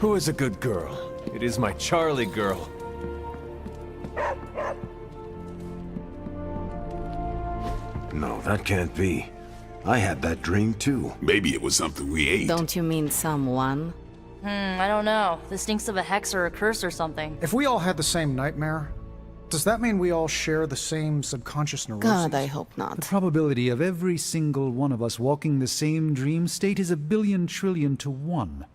Who is a good girl? It is my Charlie girl. No, that can't be. I had that dream too. Maybe it was something we ate. Don't you mean someone? I don't know. This stinks of a hex or a curse or something. If we all had the same nightmare, does that mean we all share the same subconscious neuroses? God, I hope The not. probability of every single one of us walking the same dream state is 1 billion to 1.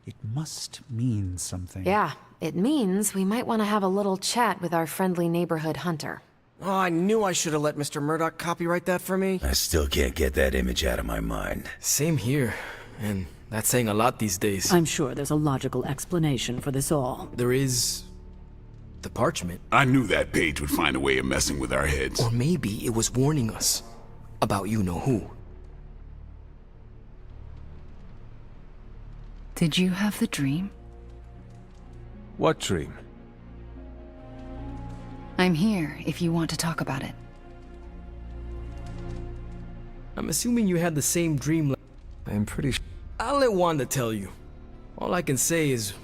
It must mean something. Yeah, it means we might want to have a little chat with our friendly neighborhood hunter. Oh, I knew I should have let Mr. Murdoch copyright that for me. I still can't get that image out of my mind. Same here. And that's saying a lot these days. I'm sure there's a logical explanation for this all. There is... the parchment. I knew that page would find a way of messing with our heads. Or maybe it was warning us about you-know-who. Did you have the dream? What dream? I'm here if you want to talk about it. I'm assuming you had the same dream. I'm pretty sure. I'll let Wanda tell you. All I can say is...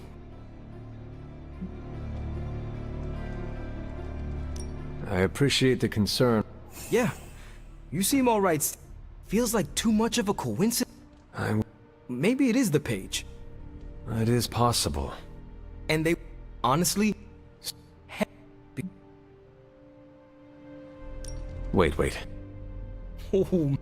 I appreciate the concern. yeah, you seem alright. Feels like too much of a coincidence. Maybe it is the page. It is possible. And they... honestly... Wait. Oh...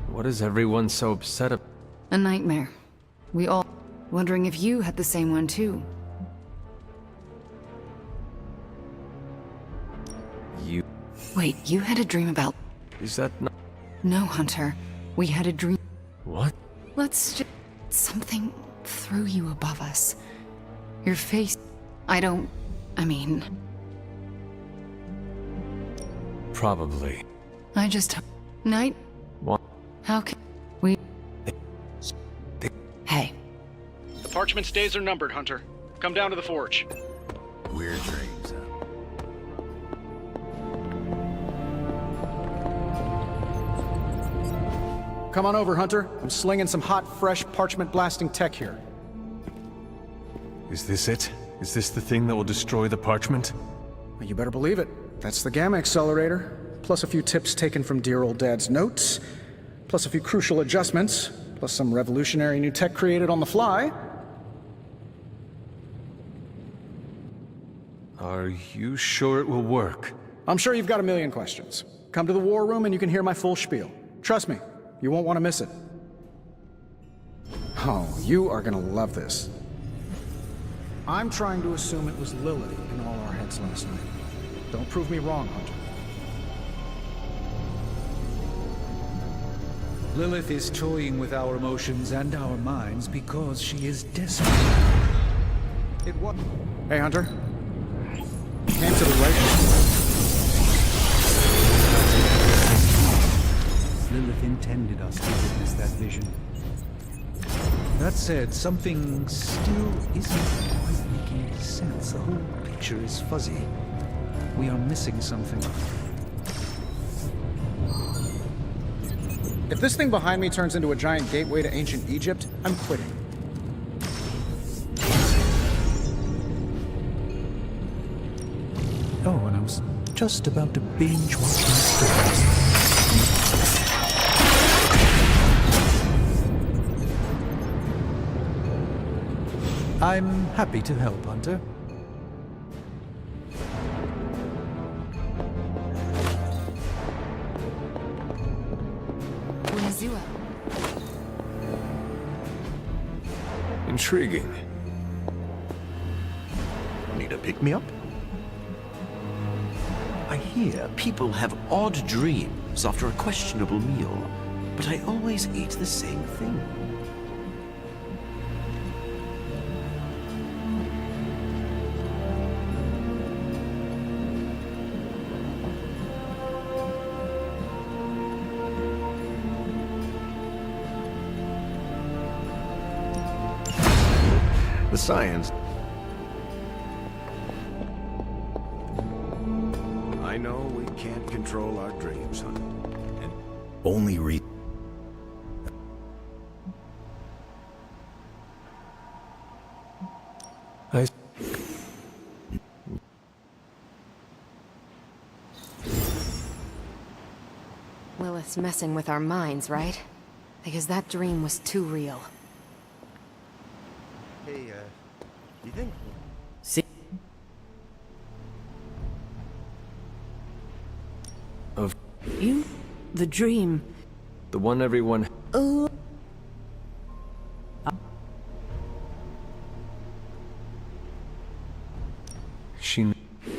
What is everyone so upset about? A nightmare. We all... wondering if you had the same one too. You... Wait, you had a dream about... Is that not... No, Hunter. We had a dream... What? Let's just... something threw you above us. Your face... I mean... Probably. I just... Night? What? How can... we... Hey. The parchment's days are numbered, Hunter. Come down to the forge. Weird dreams, huh? Come on over, Hunter. I'm slinging some hot, fresh parchment blasting tech here. Is this it? Is this the thing that will destroy the parchment? Well, you better believe it. That's the Gamma Accelerator. Plus a few tips taken from dear old Dad's notes. Plus a few crucial adjustments. Plus some revolutionary new tech created on the fly. Are you sure it will work? I'm sure you've got a million questions. Come to the war room and you can hear my full spiel. Trust me, you won't want to miss it. Oh, you are gonna love this. I'm trying to assume it was Lily in all our heads last night. Don't prove me wrong, Hunter. Lilith is toying with our emotions and our minds because she is desperate. It was... Hey, Hunter. Came to the right. Lilith intended us to witness that vision. That said, something still isn't quite making sense. The whole picture is fuzzy. We are missing something. If this thing behind me turns into a giant gateway to ancient Egypt, I'm quitting. Oh, and I was just about to binge watch my stories. I'm happy to help, Hunter. Intriguing. Need a pick-me-up? I hear people have odd dreams after a questionable meal, but I always eat the same thing. The science. I know we can't control our dreams, honey. Only It's messing with our minds, right? Because that dream was too real. Hey, you think... See? Of You? The dream. the one everyone... She...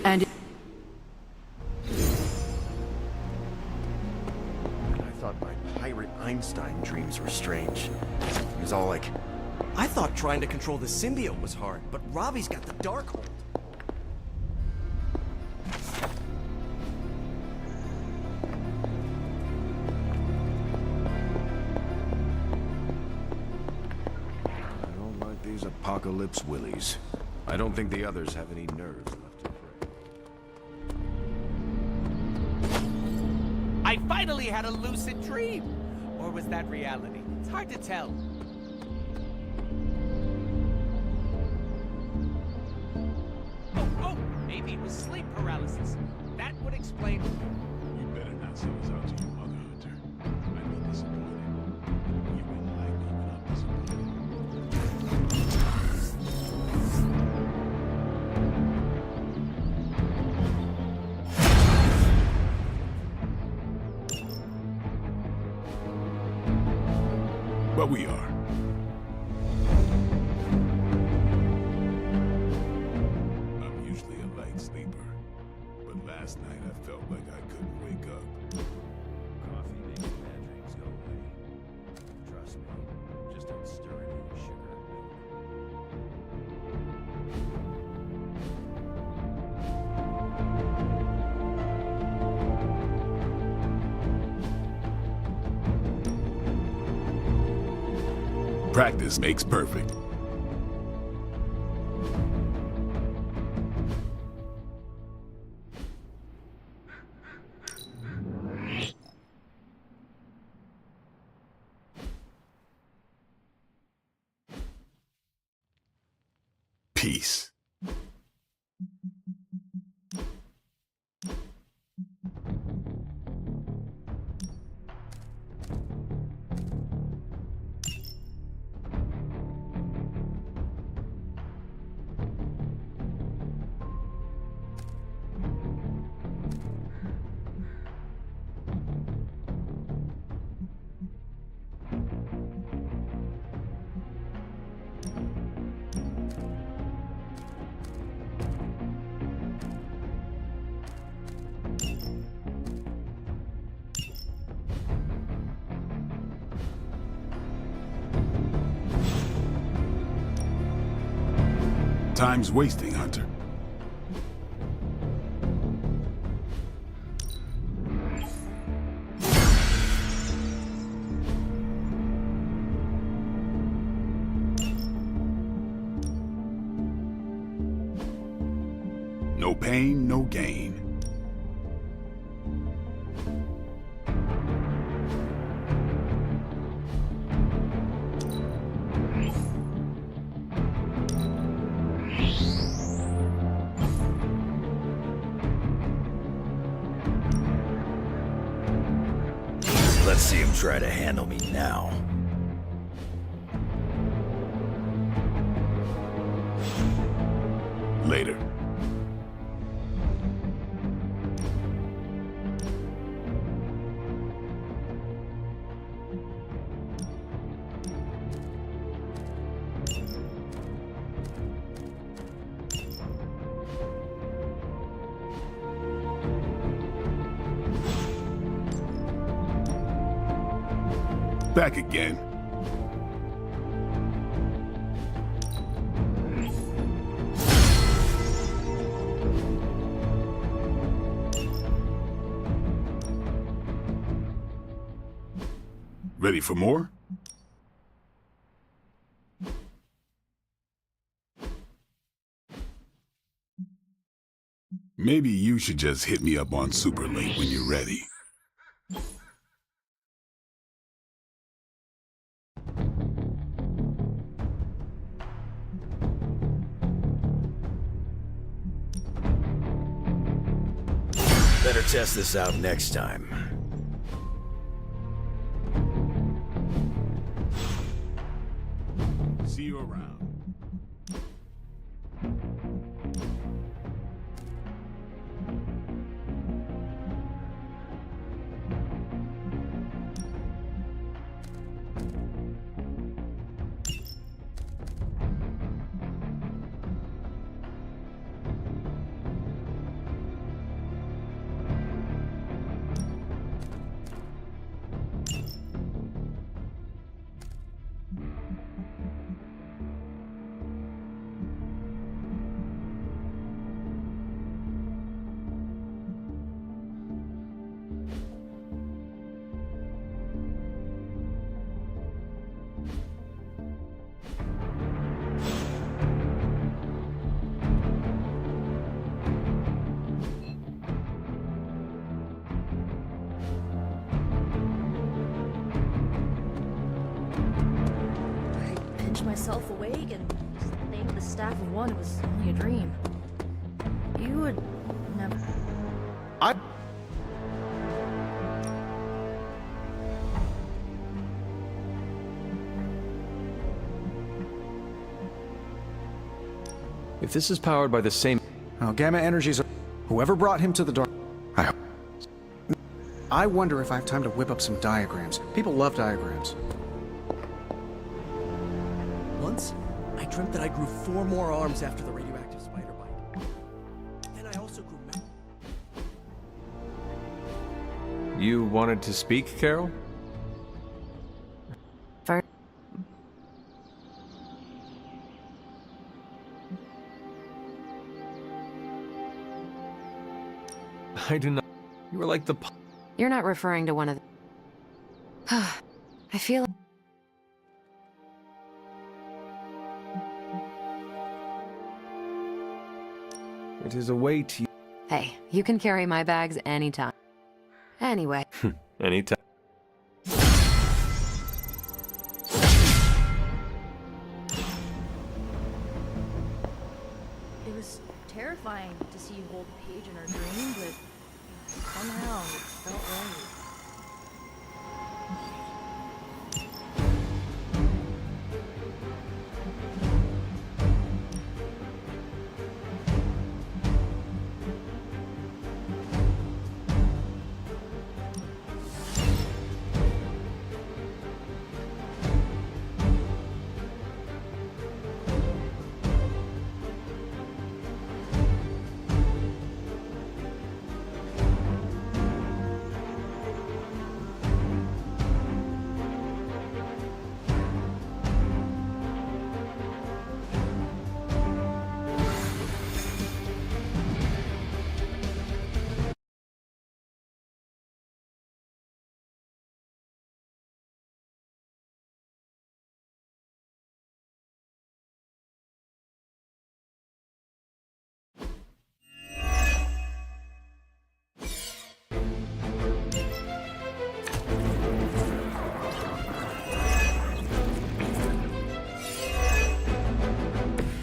And I thought my pirate Einstein dreams were strange. He was all like, I thought trying to control the symbiote was hard, but Robbie's got the dark hold. I don't like these apocalypse willies. I don't think the others have any nerves left to break. I finally had a lucid dream! Or was that reality? It's hard to tell. Oh, maybe it was sleep paralysis. That would explain... You better not sell us out to your mother, Hunter. I'd be disappointed. You wouldn't like me when I'm disappointed. But we are. I'm usually a light sleeper, but last night I felt like I couldn't wake up. Coffee makes bad dreams go away. Trust me. Just don't stir any sugar Practice makes perfect. Peace. Time's wasting, Hunter. No pain, no gain. Let's see him try to handle me now. Later. Back again. Ready for more? Maybe you should just hit me up on Superlink when you're ready. Better test this out next time. See you around. Myself awake and thank the staff of one it was only a dream. You would never. If this is powered by the same... Oh, gamma energies... Whoever brought him to the dark... I wonder if I have time to whip up some diagrams. People love diagrams. Once, I dreamt that I grew 4 more arms after the radioactive spider bite. Then I also grew... You wanted to speak, Carol? I do not... You were like the... You're not referring to one of the... I feel... It is a way to... Hey, you can carry my bags anytime. Anyway. Anytime. It was terrifying to see you hold a page in our dream, but somehow it felt right.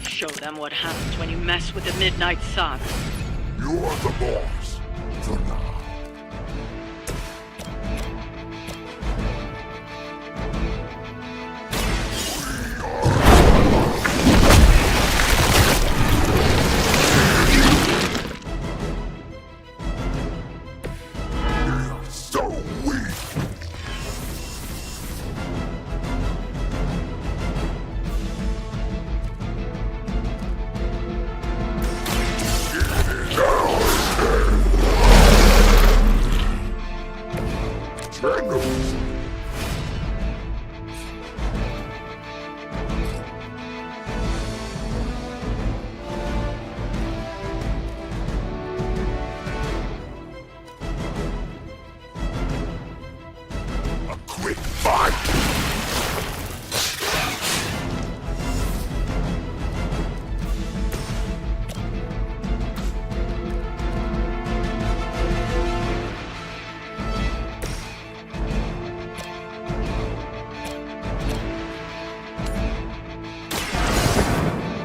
Show them what happens when you mess with the Midnight Sun. You're the boss for now.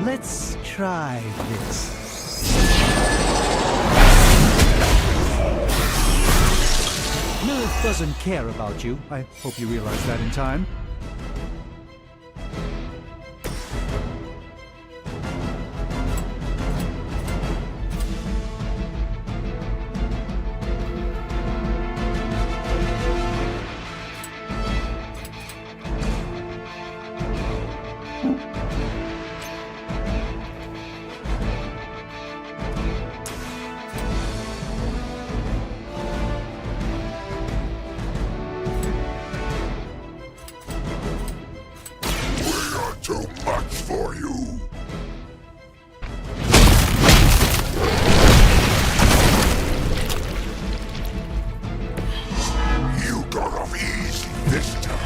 Let's try this. Lilith doesn't care about you. I hope you realize that in time. Too much for you. You got off easy this time.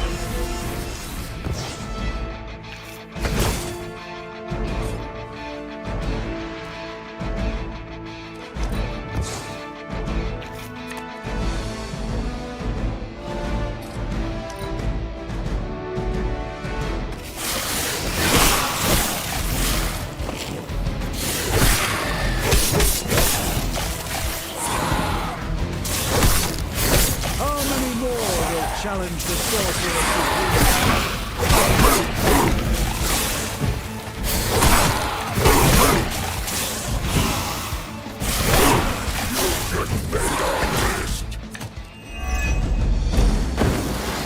Challenge the sorcerer supreme.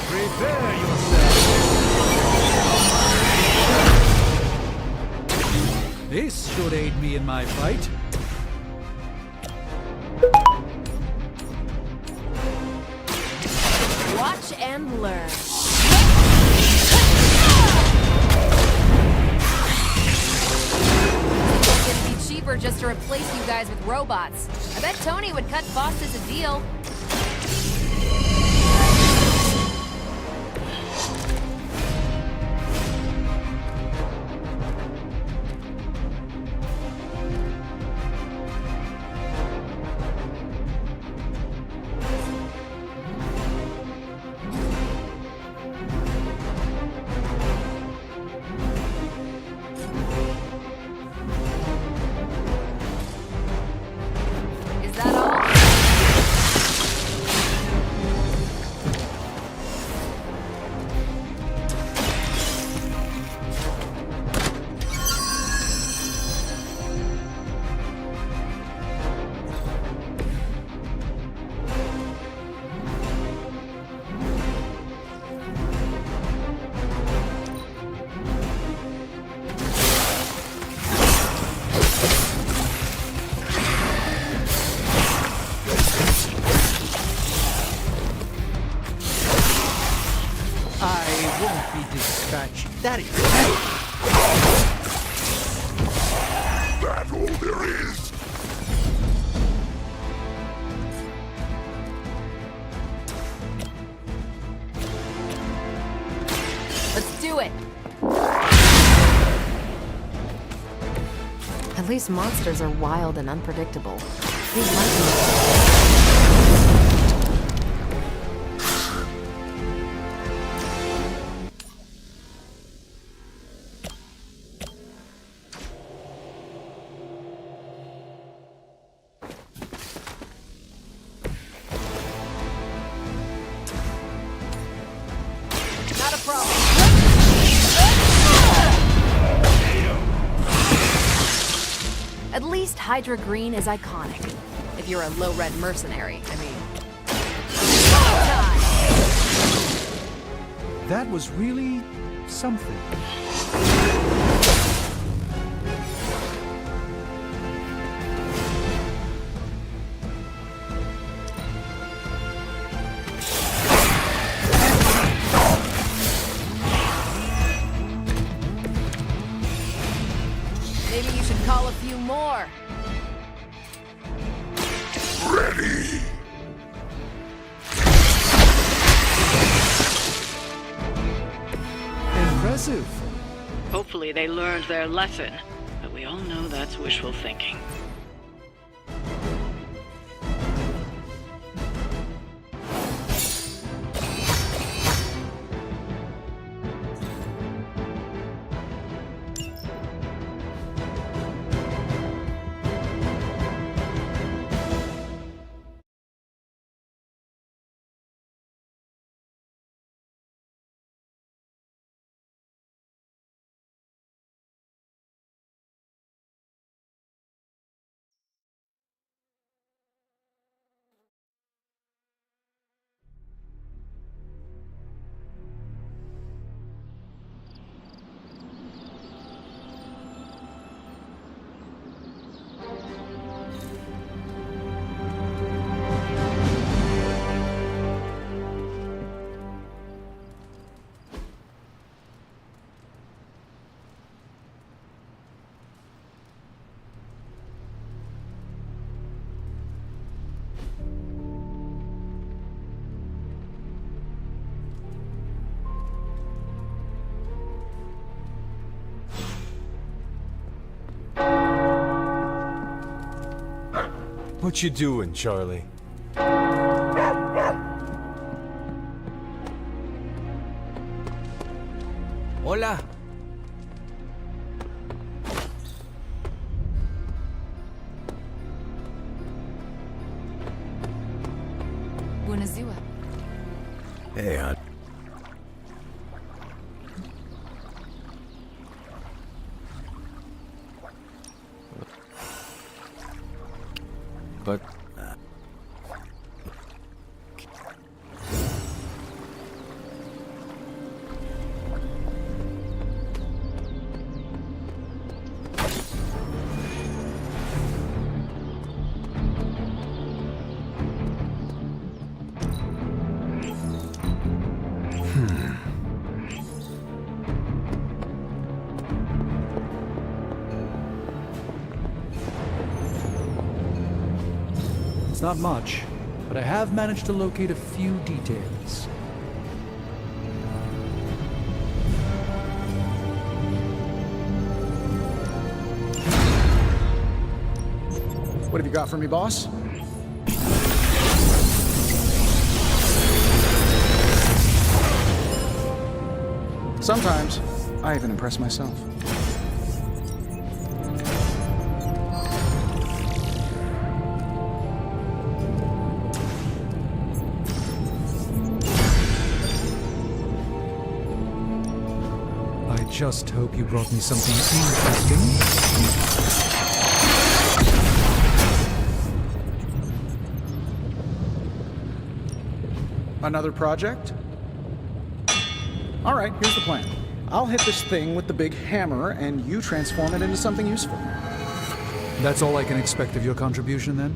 Prepare yourself. This should aid me in my fight. Watch and learn. It'd be cheaper just to replace you guys with robots. I bet Tony would cut Foster's a deal. Is that all? I won't be dispatched. That is That all there is? Let's do it. At least monsters are wild and unpredictable. These monkeys. Not a problem. At least Hydra Green is iconic. If you're a low-red mercenary, I mean. That was really something. Maybe you should call a few more. Ready. Impressive. Hopefully they learned their lesson, but we all know that's wishful thinking. What you doing, Charlie? Hola. Bună ziua. Hey, hon. But It's not much, but I have managed to locate a few details. What have you got for me, boss? Sometimes, I even impress myself. I just hope you brought me something interesting. Another project? All right, here's the plan. I'll hit this thing with the big hammer, and you transform it into something useful. That's all I can expect of your contribution, then?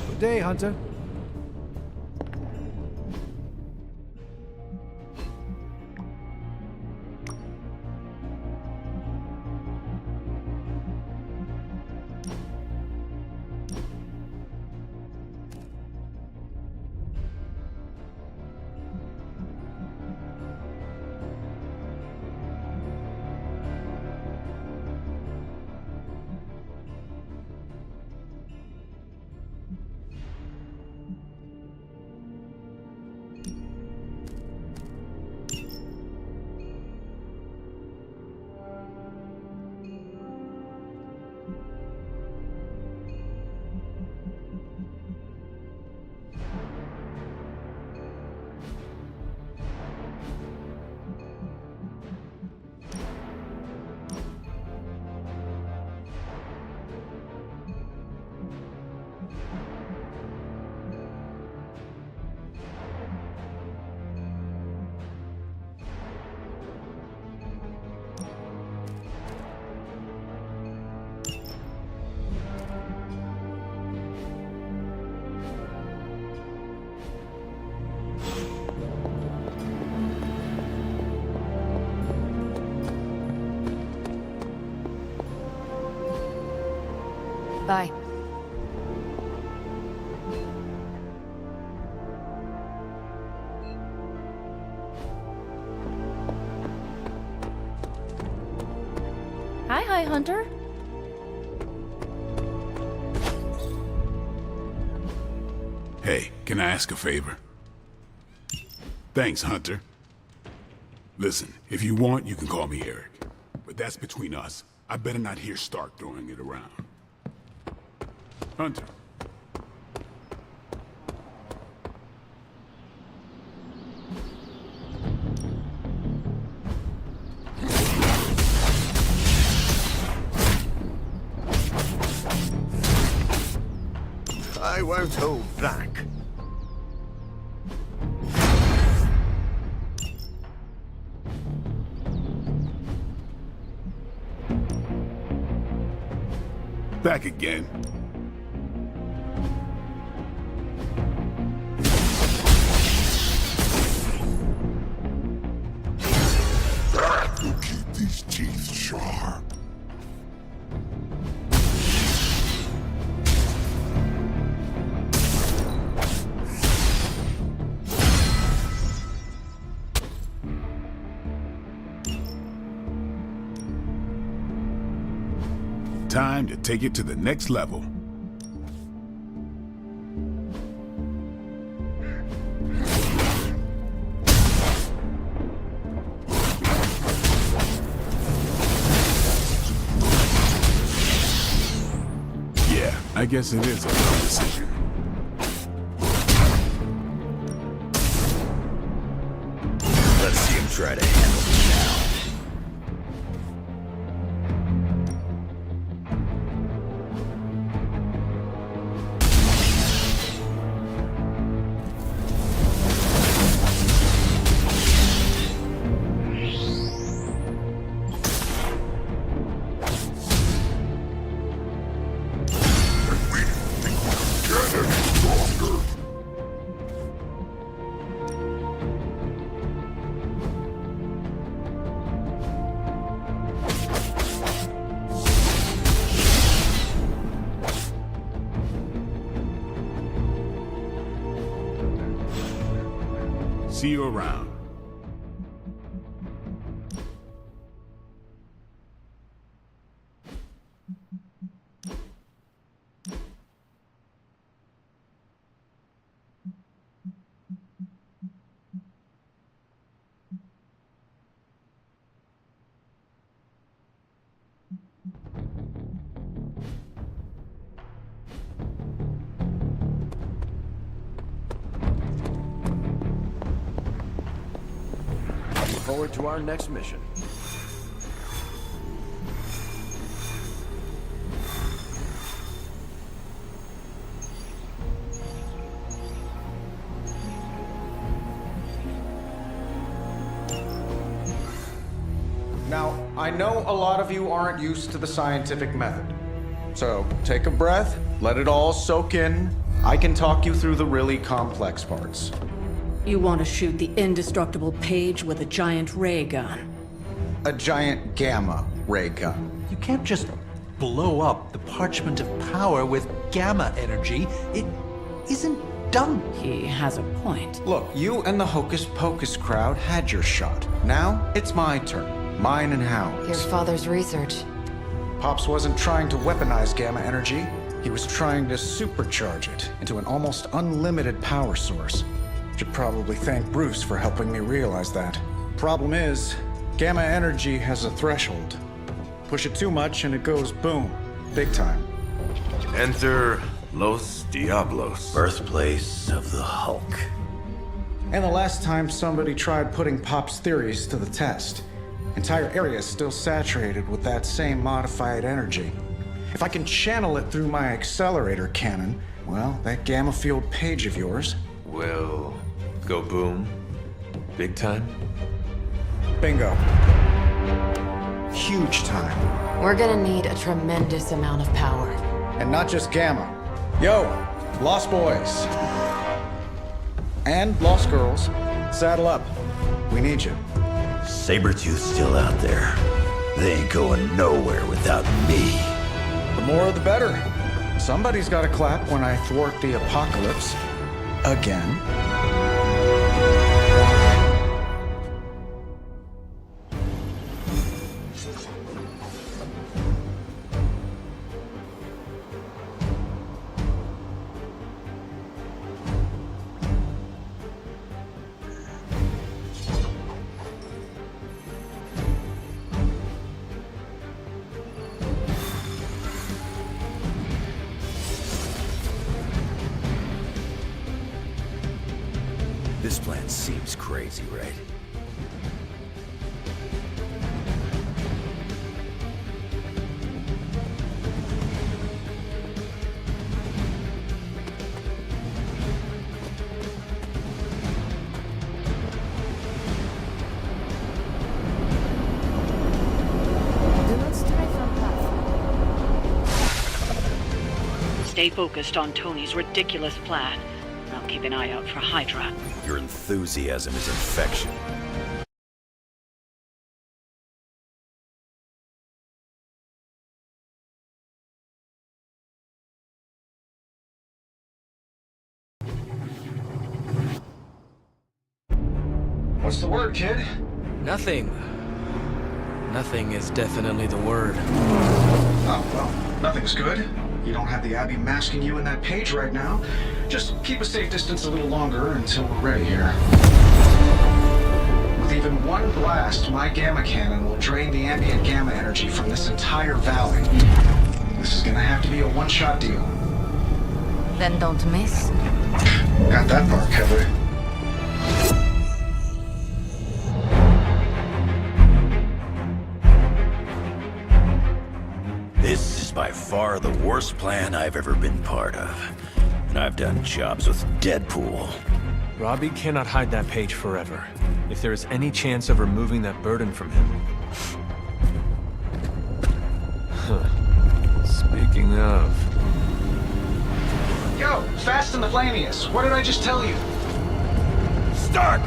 Good day, Hunter. Bye. Hi, Hunter. Hey, can I ask a favor? Thanks, Hunter. Listen, if you want, you can call me Eric. But that's between us. I better not hear Stark throwing it around. Hunter. I won't hold back. Back again. You keep these teeth sharp. time to take it to the next level. Yeah, I guess it is a tough decision. Let's see him try to handle me now. See you around. Forward to our next mission. Now, I know a lot of you aren't used to the scientific method. So, take a breath, let it all soak in. I can talk you through the really complex parts. You want to shoot the indestructible Page with a giant ray gun. A giant gamma ray gun. You can't just blow up the parchment of power with gamma energy. It isn't done. He has a point. Look, you and the Hocus Pocus crowd had your shot. Now, it's my turn. Mine and Howard's. Your father's research. Pops wasn't trying to weaponize gamma energy. He was trying to supercharge it into an almost unlimited power source. Should probably thank Bruce for helping me realize that. Problem is, gamma energy has a threshold. Push it too much and it goes boom. Big time. Enter Los Diablos. Birthplace of the Hulk. And the last time somebody tried putting Pop's theories to the test, entire areas still saturated with that same modified energy. If I can channel it through my accelerator cannon, well, that gamma field Page of yours will go boom big time. Bingo. Huge time. We're gonna need a tremendous amount of power. And not just gamma. Yo, Lost Boys. And Lost Girls, saddle up. We need you. Sabretooth's still out there. They ain't going nowhere without me. The more the better. Somebody's gotta clap when I thwart the apocalypse. Again. This plan seems crazy, right? Stay focused on Tony's ridiculous plan. I'll keep an eye out for Hydra. Your enthusiasm is infection. What's the word, kid? Nothing. Nothing is definitely the word. Oh, well, nothing's good. You don't have the Abbey masking you in that page right now. Just keep a safe distance a little longer until we're ready here. With even one blast, my gamma cannon will drain the ambient gamma energy from this entire valley. This is gonna have to be a one-shot deal. Then don't miss. Got that part covered. This is by far the worst plan I've ever been part of. And I've done jobs with Deadpool. Robbie cannot hide that page forever. If there is any chance of removing that burden from him... Speaking of... Yo, Fast and the Flamius, what did I just tell you? Stark!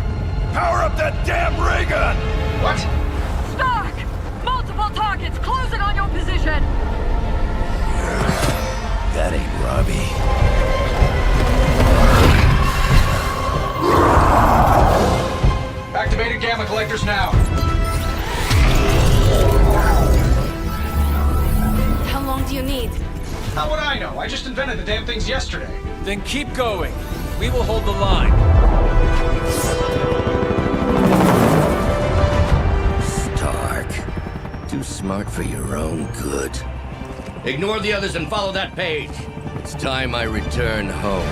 Power up that damn ray gun! What? Stark! Multiple targets closing on your position! That ain't Robbie. Activated gamma collectors now. How long do you need? How would I know? I just invented the damn things yesterday. Then keep going. We will hold the line. Stark. Too smart for your own good. Ignore the others and follow that page. It's time I return home.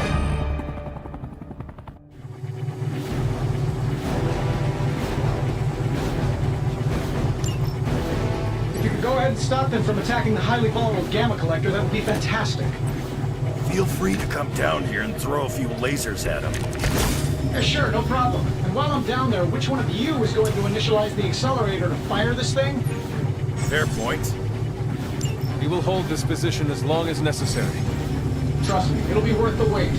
If you could go ahead and stop them from attacking the highly volatile gamma collector, that would be fantastic. Feel free to come down here and throw a few lasers at him. Yeah, sure, no problem. And while I'm down there, which one of you is going to initialize the accelerator to fire this thing? Fair point. We will hold this position as long as necessary. Trust me, it'll be worth the wait.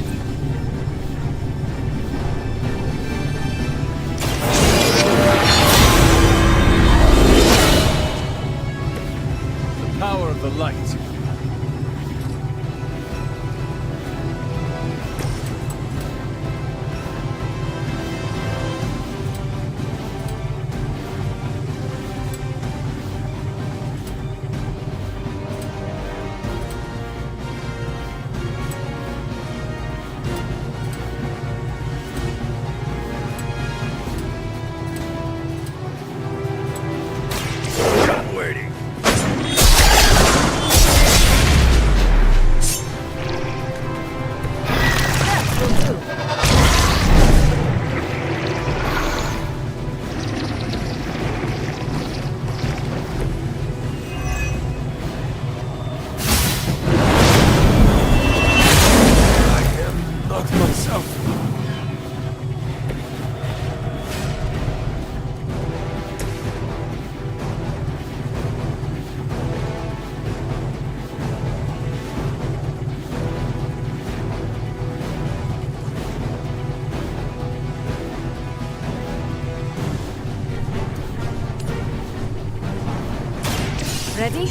The power of the light. Ready?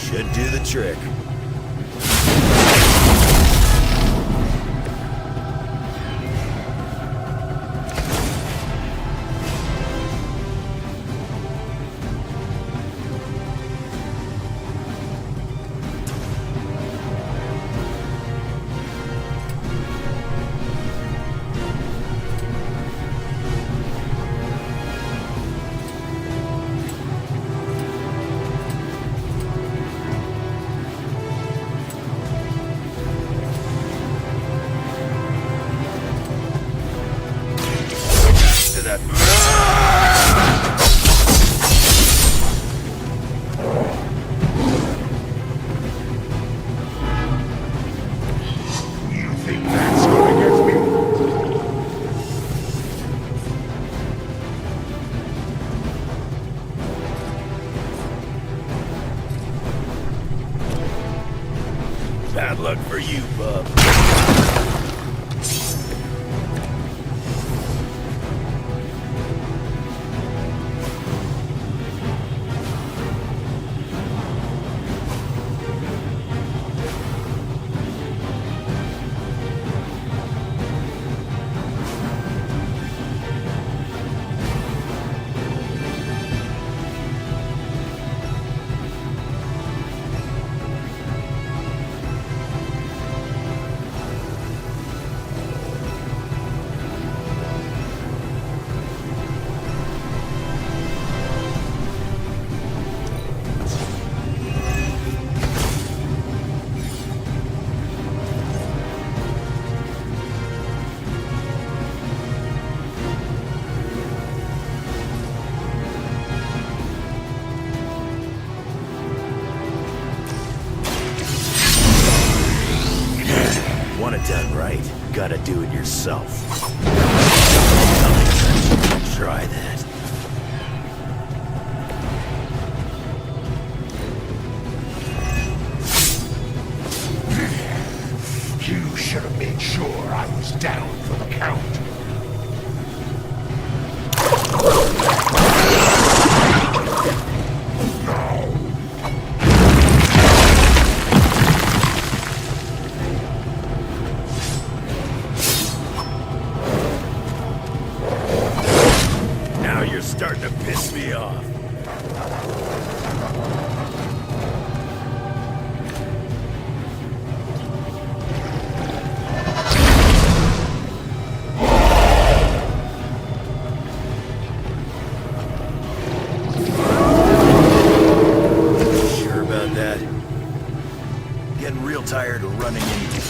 Should do the trick. Bad luck for you, bub. gotta do it yourself. Try that. You should have made sure I was down for the count. Now you're starting to piss me off. Tired of running into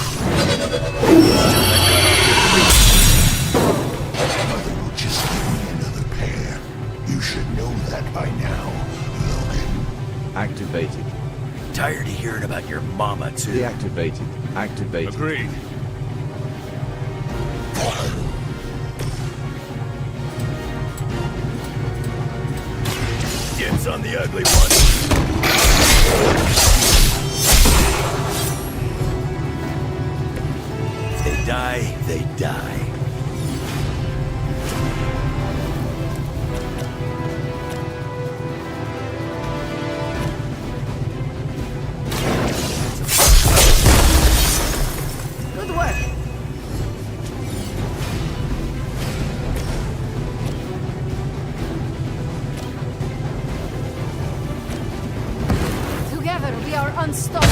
Mother will just give me another pair. You should know that by now, Logan. Activated. Tired of hearing about your mama, too. Deactivated. Activated. Agreed. Dibs on the ugly one. Die, they die. Good work. Together we are unstoppable.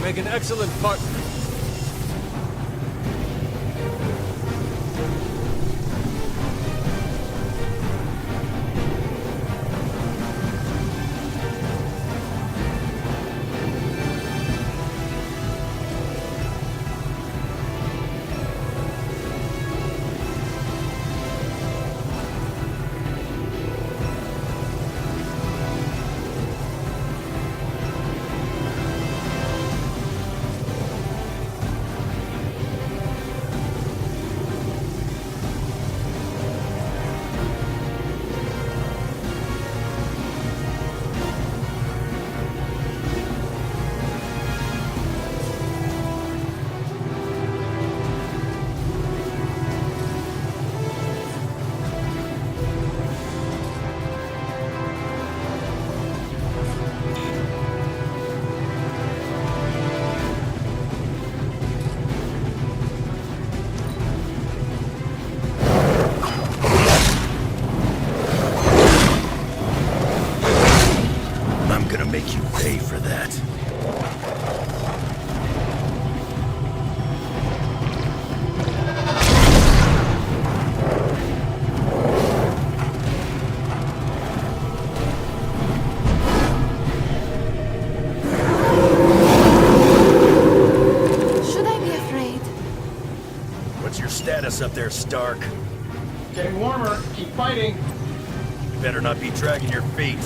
Make an excellent partner. Make you pay for that. Should I be afraid? What's your status up there, Stark? Getting warmer. Keep fighting. Better not be dragging your feet.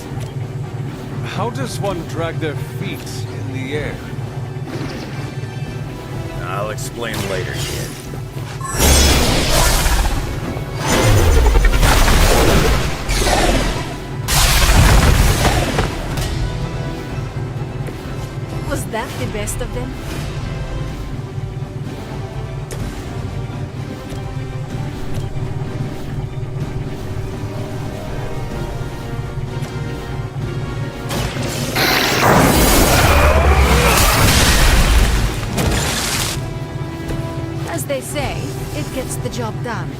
How does one drag their feet in the air? I'll explain later, kid. Was that the best of them? As they say, it gets the job done.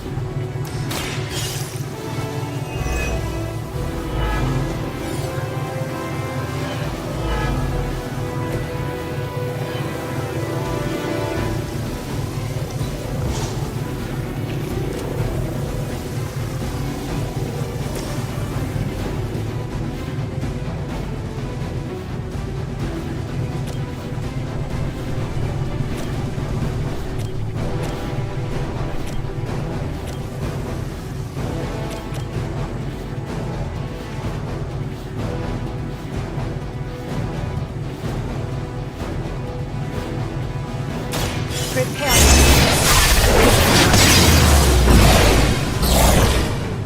Prepare.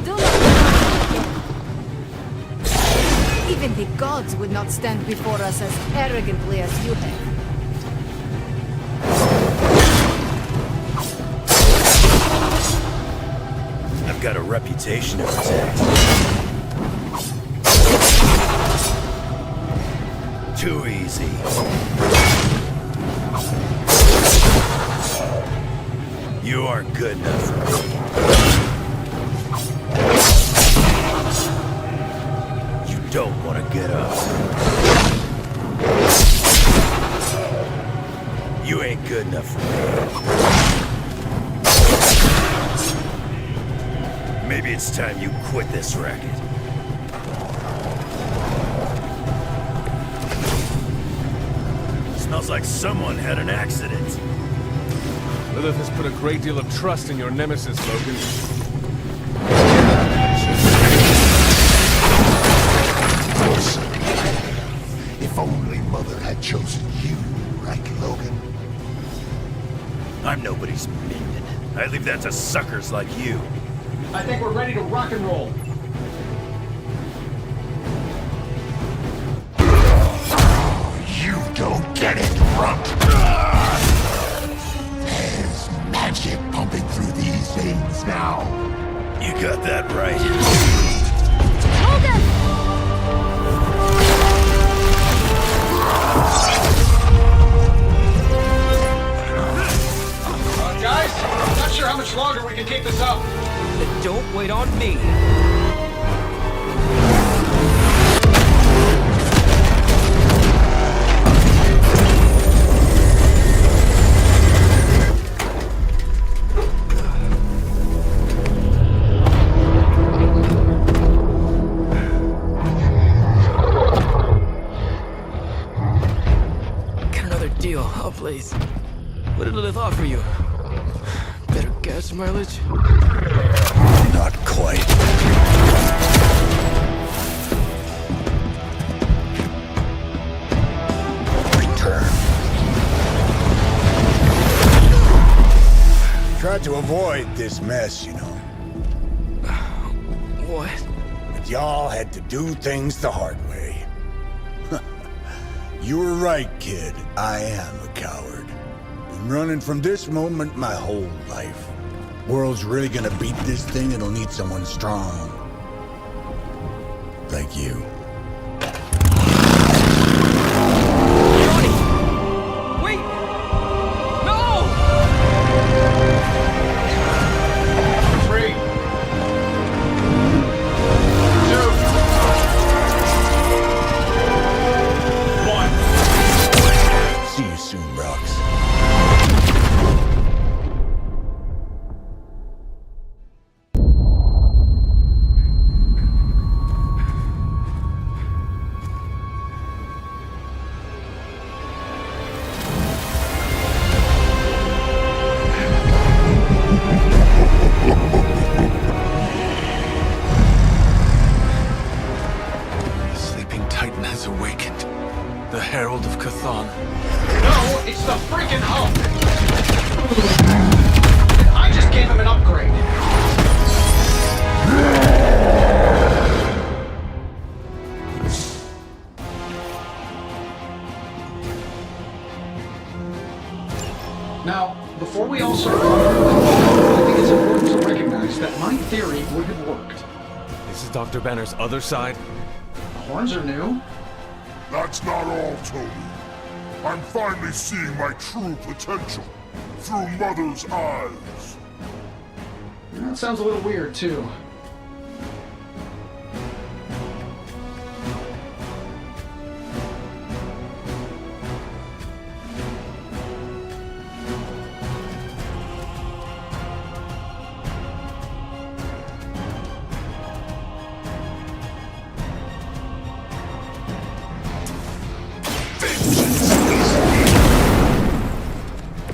Do not. Even the gods would not stand before us as arrogantly as you have. I've got a reputation to protect. Too easy. You aren't good enough for me. You don't want to get up. You ain't good enough for me. Maybe it's time you quit this racket. Smells like someone had an accident. Lilith has put a great deal of trust in your nemesis, Logan. If only Mother had chosen you, right, Logan? I'm nobody's minion. I leave that to suckers like you. I think we're ready to rock and roll. You don't get it, runt! There's magic pumping through these veins now. You got that right. Logan! Guys, not sure how much longer we can keep this up. Then don't wait on me. Get another deal, oh please. What did Lilith offer you? Better gas mileage? Not quite. Return. Tried to avoid this mess, you know. What? But y'all had to do things the hard way. You were right, kid. I am a coward. Been running from this moment my whole life. World's really gonna beat this thing, it'll need someone strong. Like you. Wait! No! 3, 2, 1. See you soon, Brox. Sleeping Titan has awakened. The Herald of Cthon. No, it's the freaking Hulk! And I just gave him an upgrade. Now, before we all start I think it's important to recognize that my theory would have worked. This is Dr. Banner's other side. The horns are new. That's not all, Tony. I'm finally seeing my true potential through Mother's eyes. That sounds a little weird, too.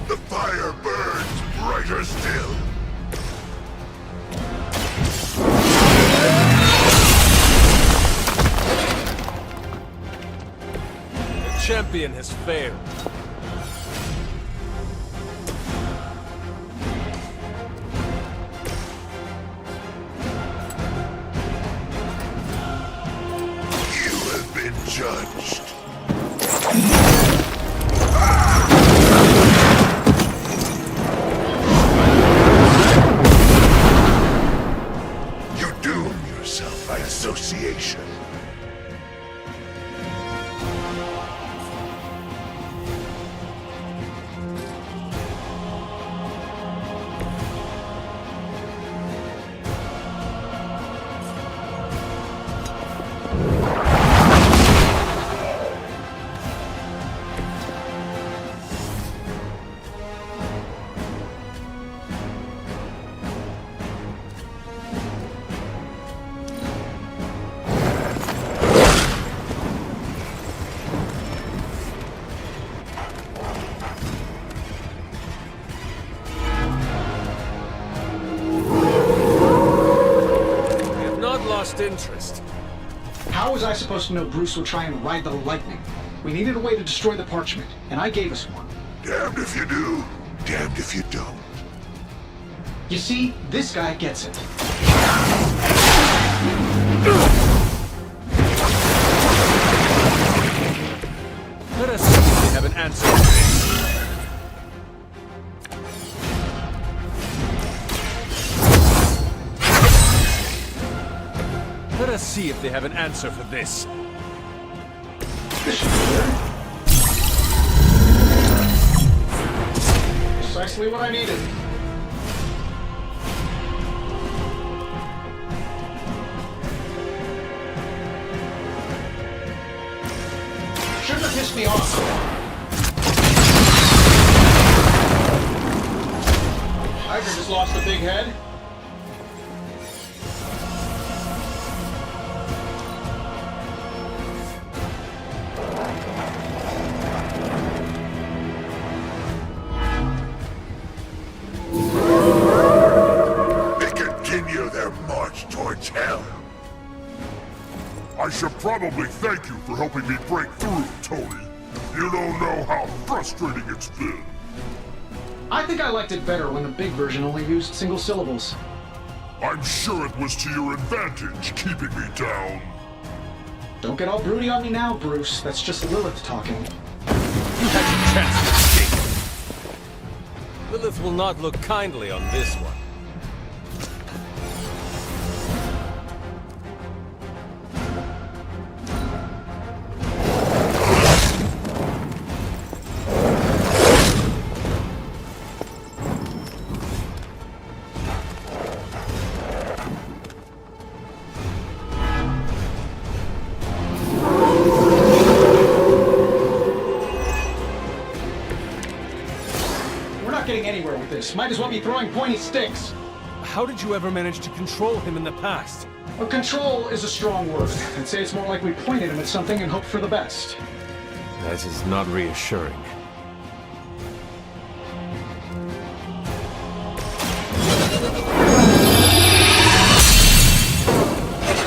The fire burns brighter still. The champion has failed. interest. How was I supposed to know Bruce would try and ride the lightning? We needed a way to destroy the parchment, and I gave us one. Damned if you do, damned if you don't. You see, this guy gets it. Let us see if they have an answer for this. Let us see if they have an answer for this. Precisely what I needed. Shouldn't have pissed me off. Hydra just lost a big head. Towards hell. I should probably thank you for helping me break through, Tony. You don't know how frustrating it's been. I think I liked it better when the big version only used single syllables. I'm sure it was to your advantage keeping me down. Don't get all broody on me now, Bruce. That's just Lilith talking. You had your chance to escape. Lilith will not look kindly on this one. Might as well be throwing pointy sticks. How did you ever manage to control him in the past? Well, control is a strong word. I'd say it's more like we pointed him at something and hoped for the best. That is not reassuring.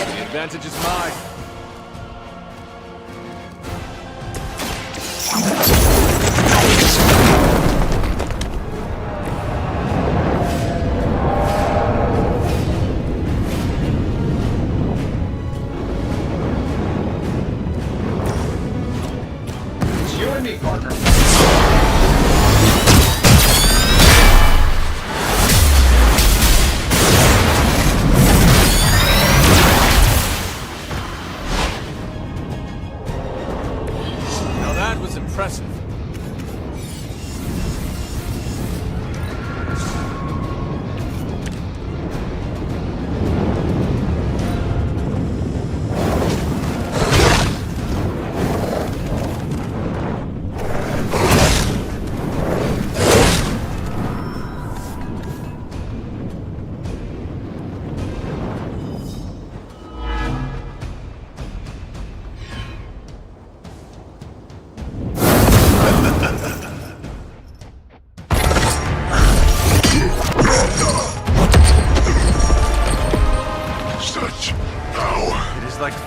The advantage is mine.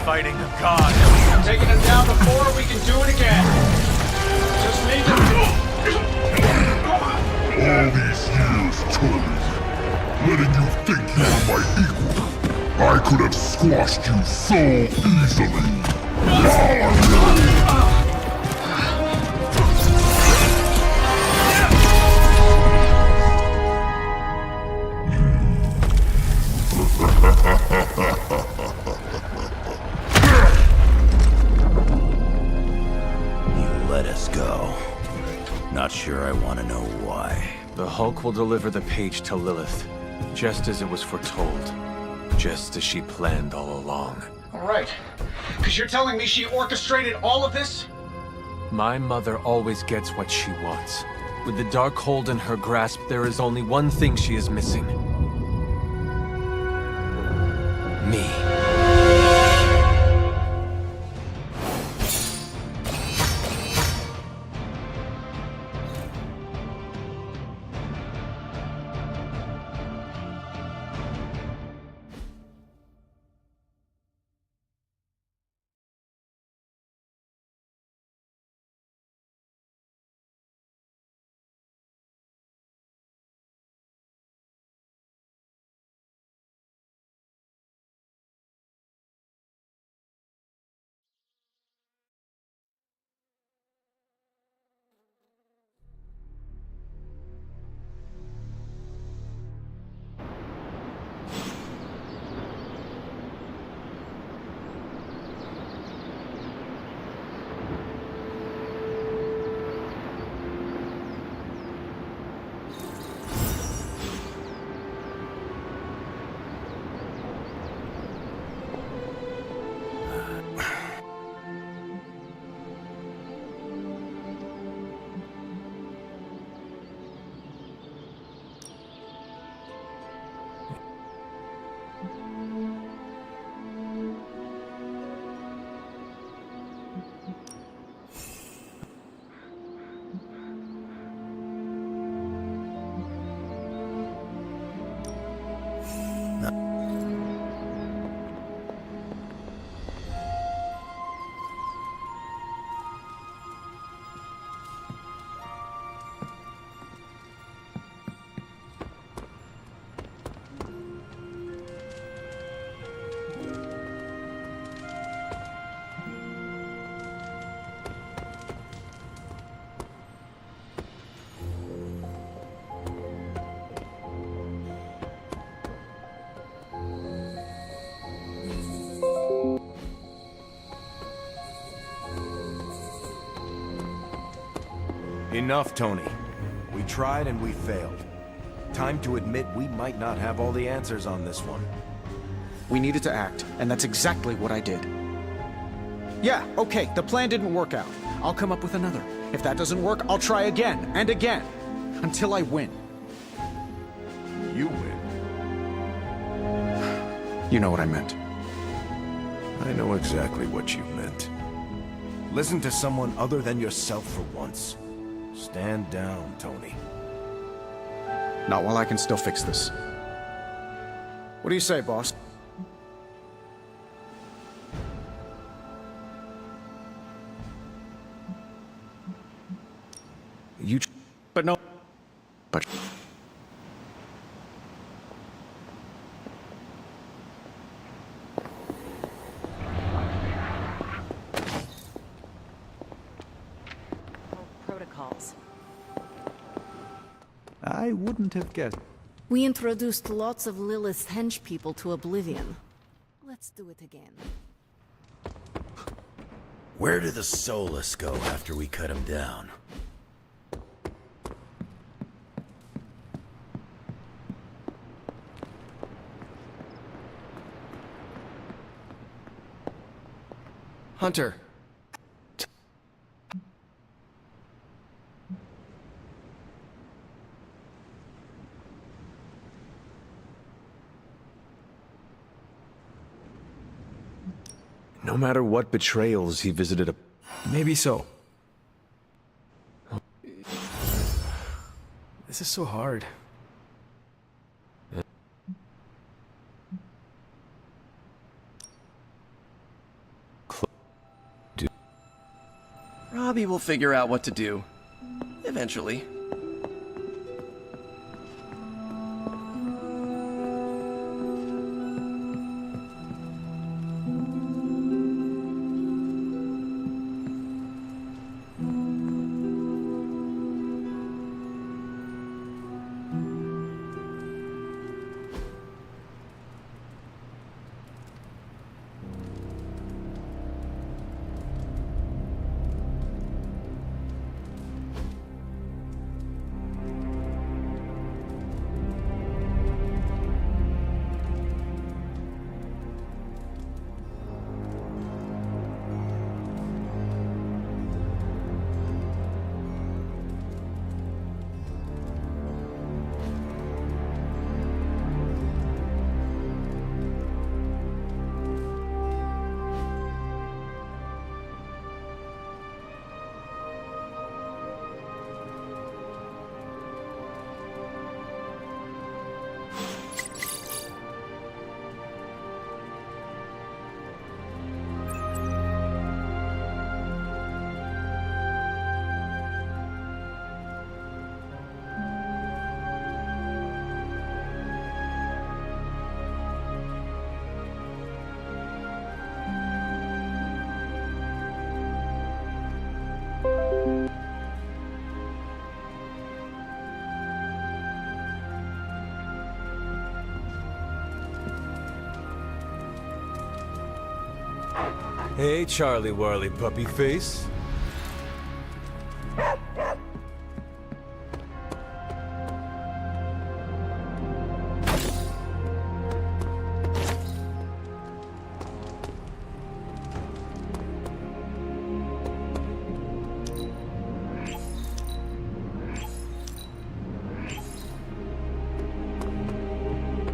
Fighting a god. Taking him down before, we can do it again. Just need to... All these years, Tony, letting you think you were my equal, I could have squashed you so easily. Let us go. Not sure I want to know why. The Hulk will deliver the page to Lilith, just as it was foretold. Just as she planned all along. All right. Because you're telling me she orchestrated all of this? My mother always gets what she wants. With the Darkhold in her grasp, there is only one thing she is missing. Me. Enough, Tony. We tried and we failed. Time to admit we might not have all the answers on this one. We needed to act, and that's exactly what I did. Yeah, okay, the plan didn't work out. I'll come up with another. If that doesn't work, I'll try again and again, until I win. You win. You know what I meant. I know exactly what you meant. Listen to someone other than yourself for once. Stand down, Tony. Not while I can still fix this. What do you say, boss? But no. But. Protocols. I wouldn't have guessed. We introduced lots of Lilith's hench people to oblivion. Let's do it again. Where did the Solus go after we cut him down? Hunter. No matter what betrayals he visited a... Maybe so. This is so hard. Robbie will figure out what to do. Eventually. Hey, Charlie Whirly Puppy Face.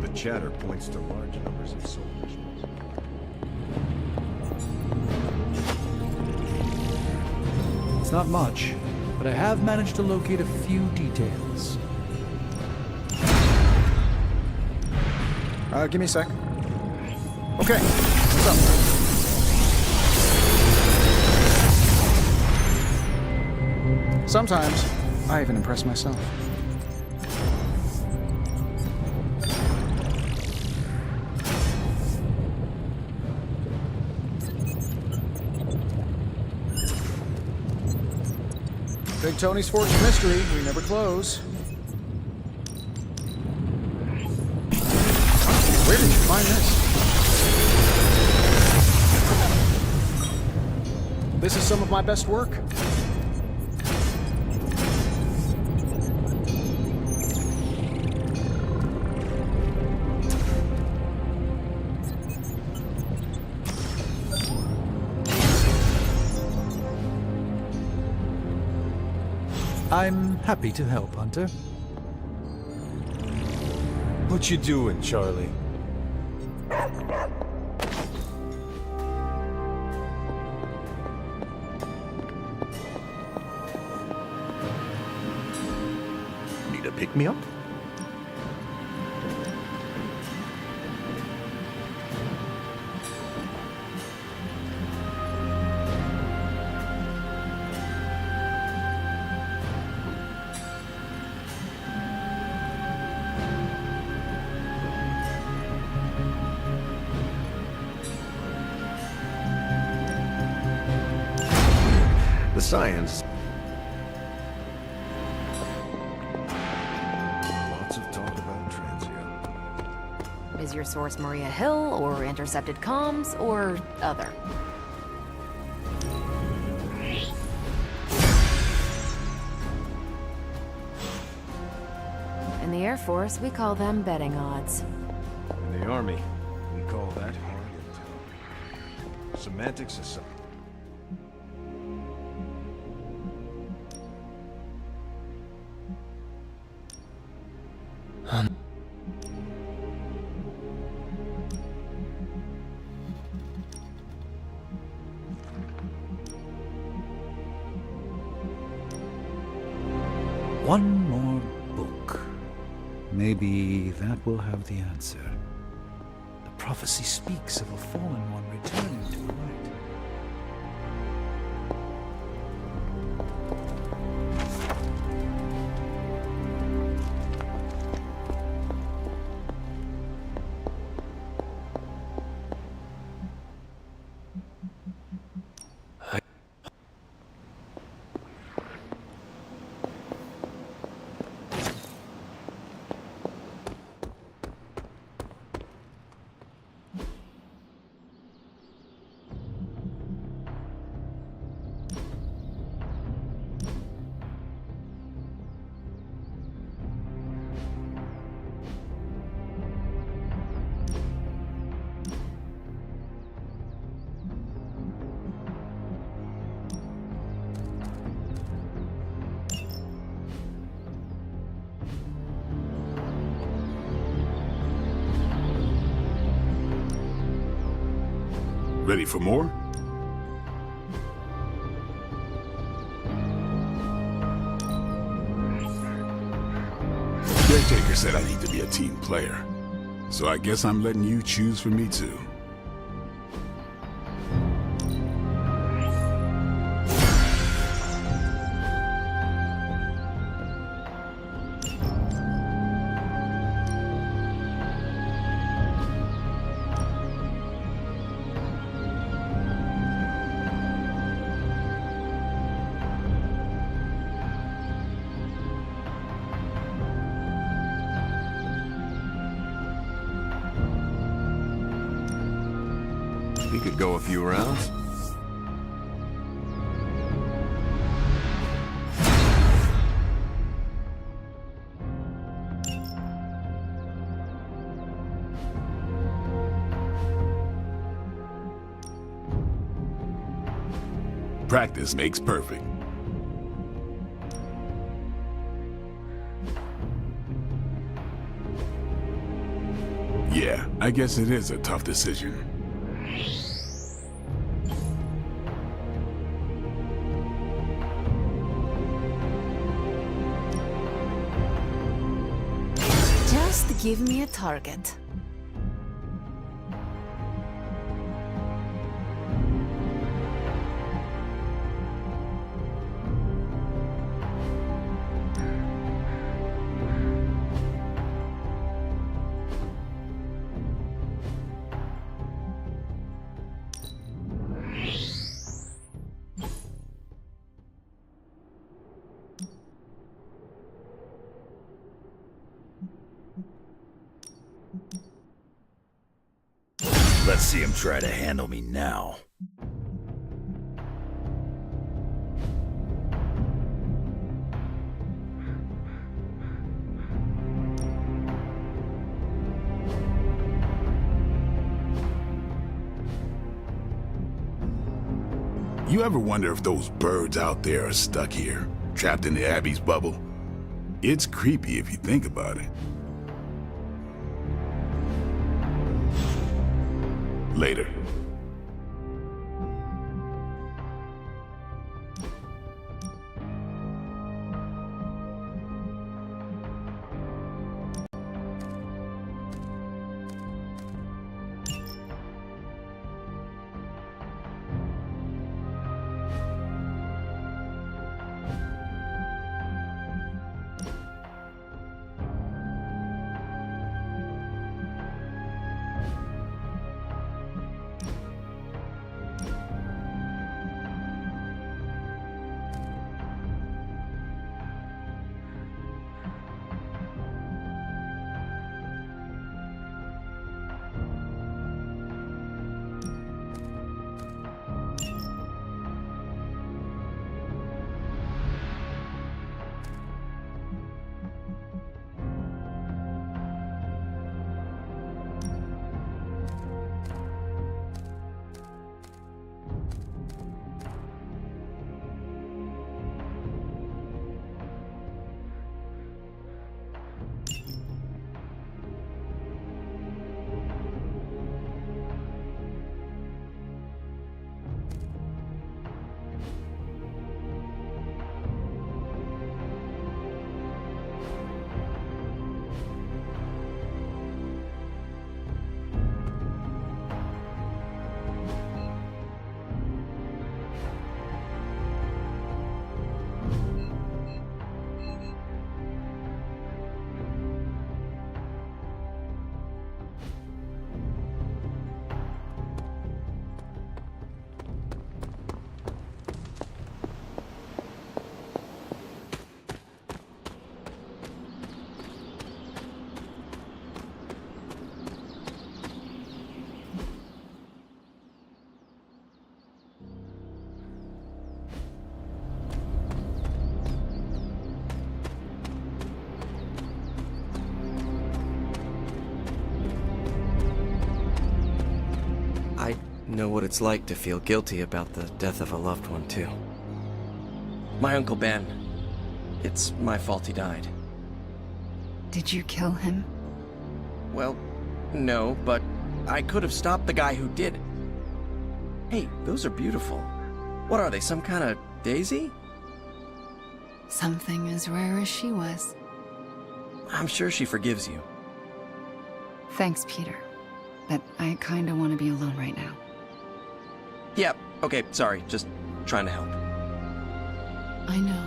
The chatter points to large numbers of soldiers. It's not much, but I have managed to locate a few details. Give me a sec. Okay, what's up? Sometimes, I even impress myself. Big Tony's Fortune Mystery, we never close. Where did you find this? This is some of my best work. I'm happy to help, Hunter. What you doing, Charlie? Need a pick-me-up? The science. Lots of talk about transient. Is your source Maria Hill, or intercepted comms, or other? In the Air Force, we call them betting odds. In the Army, we call that hard intel. Semantics aside. One more book. Maybe that will have the answer. The prophecy speaks of a fallen one returning to the light. Ready for more? Caretaker said I need to be a team player. So I guess I'm letting you choose for me too. We could go a few rounds. Practice makes perfect. Yeah, I guess it is a tough decision. Just give me a target. Let's see him try to handle me now. You ever wonder if those birds out there are stuck here? trapped in the Abbey's bubble. It's creepy if you think about it. Later. I know what it's like to feel guilty about the death of a loved one, too. My Uncle Ben. It's my fault he died. Did you kill him? Well, no, but I could have stopped the guy who did. Hey, those are beautiful. What are they, some kind of daisy? Something as rare as she was. I'm sure she forgives you. Thanks, Peter. But I kinda want to be alone right now. Yeah, okay, sorry, just trying to help. I know,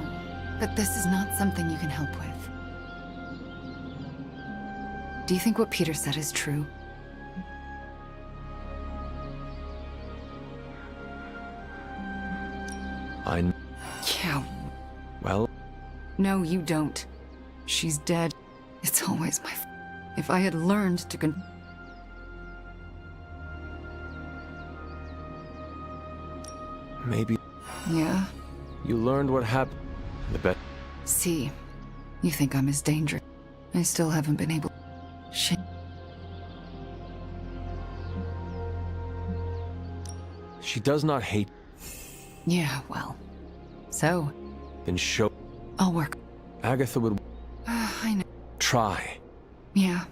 but this is not something you can help with. Do you think what Peter said is true? Yeah. Well? No, you don't. She's dead. It's always my If I had learned to Maybe. Yeah? You learned what happened. The bet. See, you think I'm as dangerous. I still haven't been able. Shit. She does not hate. Yeah, well. So? Then show. I'll work. Agatha would. I know. Try. Yeah.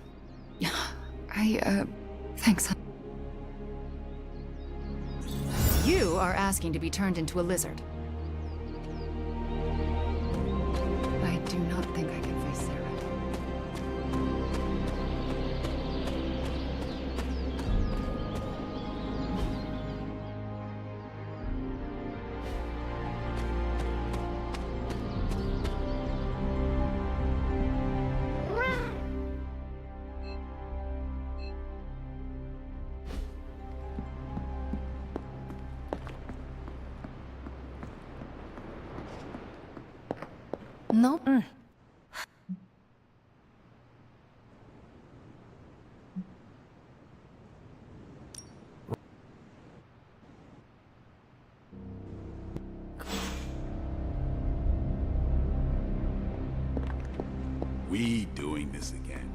Thanks. You are asking to be turned into a lizard. I do not think I can face Sarah. Nope. We doing this again.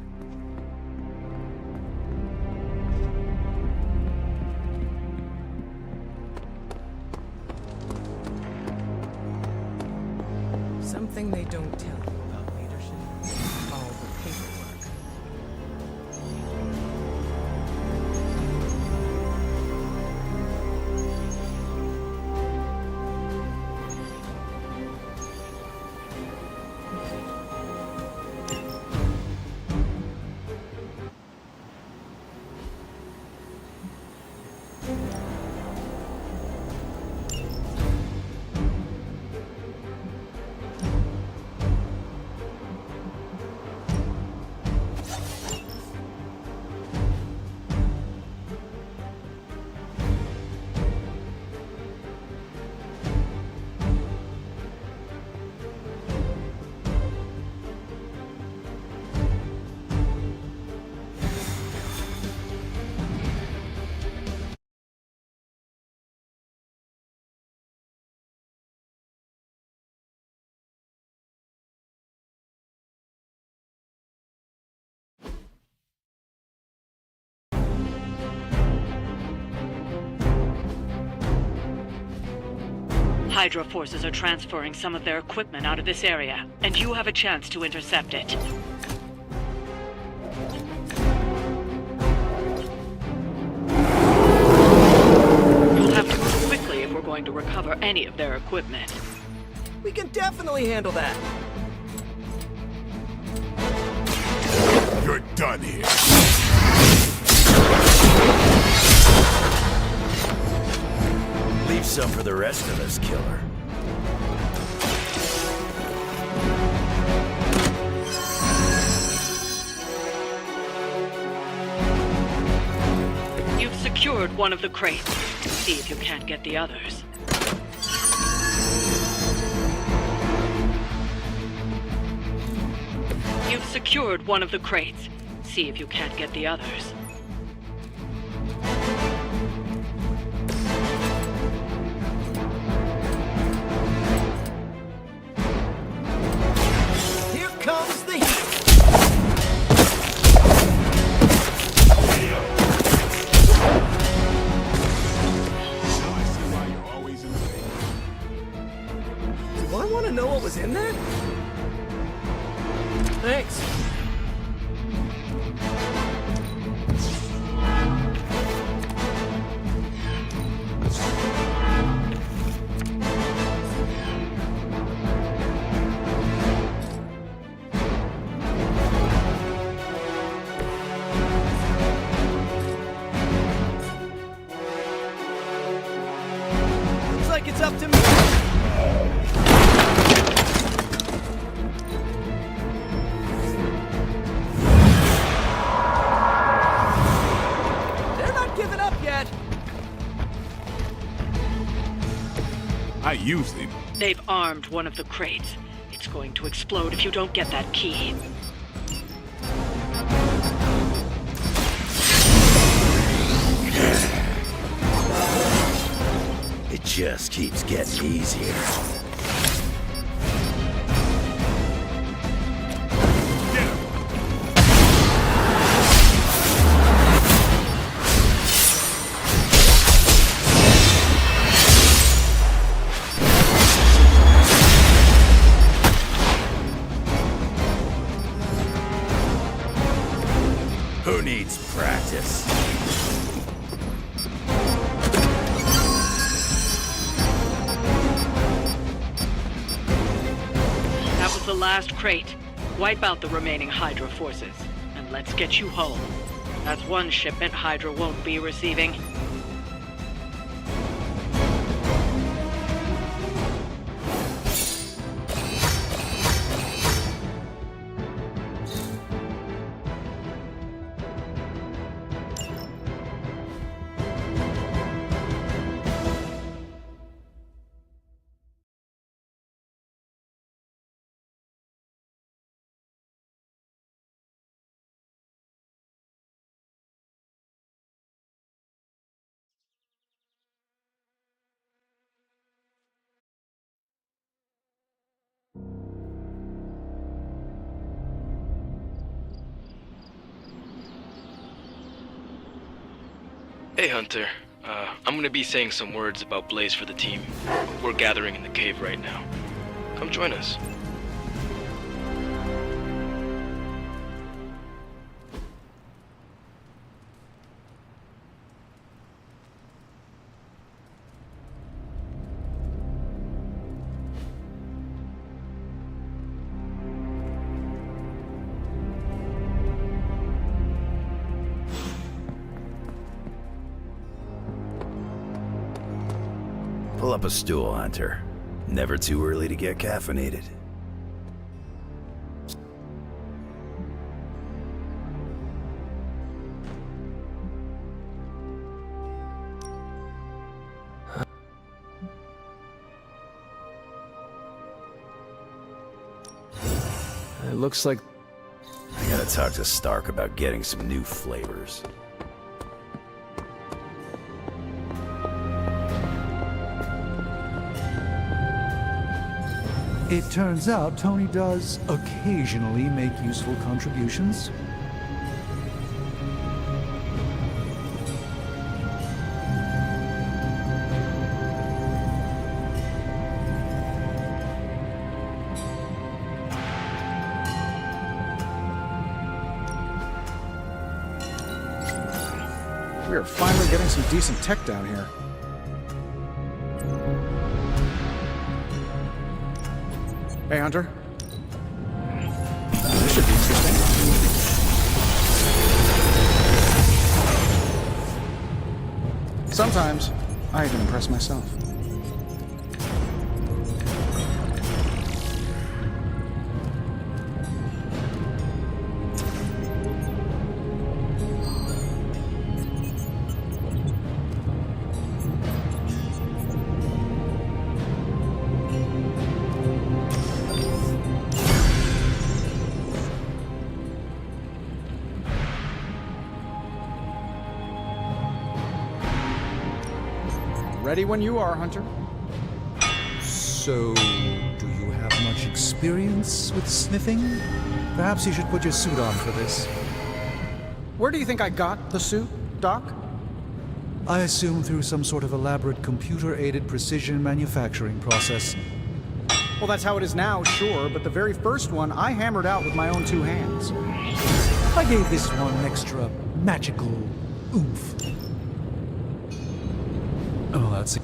Something they don't tell you about leadership. All the paperwork. Hydra forces are transferring some of their equipment out of this area, and you have a chance to intercept it. You'll have to move quickly if we're going to recover any of their equipment. We can definitely handle that. You're done here. Leave some for the rest of us, killer. You've secured one of the crates. See if you can't get the others. You've secured one of the crates. See if you can't get the others. Here comes the heat. Do I want to know what was in there? Thanks. Looks like it's up to me. I usually... They've armed one of the crates. It's going to explode if you don't get that key. It just keeps getting easier. Who needs practice? That was the last crate. Wipe out the remaining Hydra forces, and let's get you home. That's one shipment Hydra won't be receiving. Hey Hunter, I'm gonna be saying some words about Blaze for the team. We're gathering in the cave right now. Come join us. Pull up a stool, Hunter. Never too early to get caffeinated. It looks like... I gotta talk to Stark about getting some new flavors. It turns out Tony does occasionally make useful contributions. We are finally getting some decent tech down here. Hey, Hunter. This should be interesting. Sometimes, I even impress myself. Ready when you are, Hunter. So, do you have much experience with sniffing? Perhaps you should put your suit on for this. Where do you think I got the suit, Doc? I assume through some sort of elaborate computer-aided precision manufacturing process. Well, that's how it is now, sure, but the very first one I hammered out with my own 2 hands. I gave this one extra magical oomph. Oh, that's it.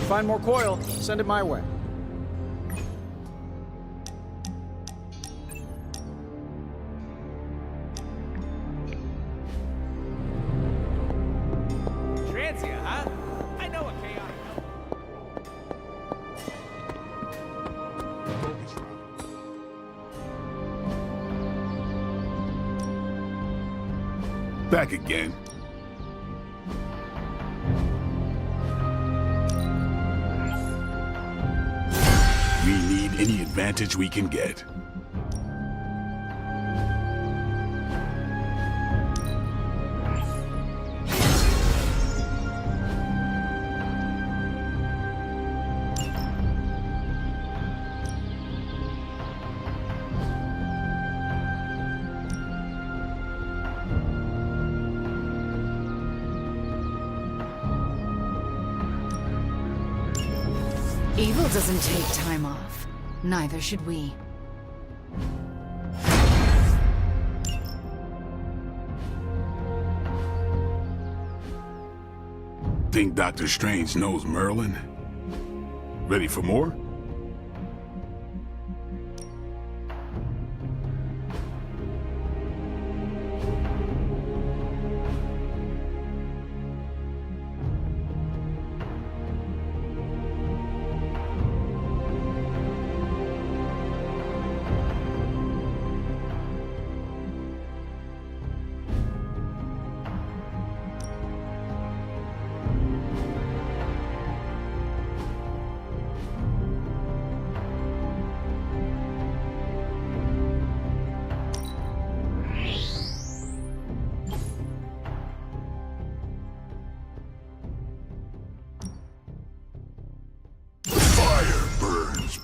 Find more coil, send it my way. Transient, huh? I know a chaotic. Back again. We need any advantage we can get. Evil doesn't take time off. Neither should we. Think Dr. Strange knows Merlin? Ready for more?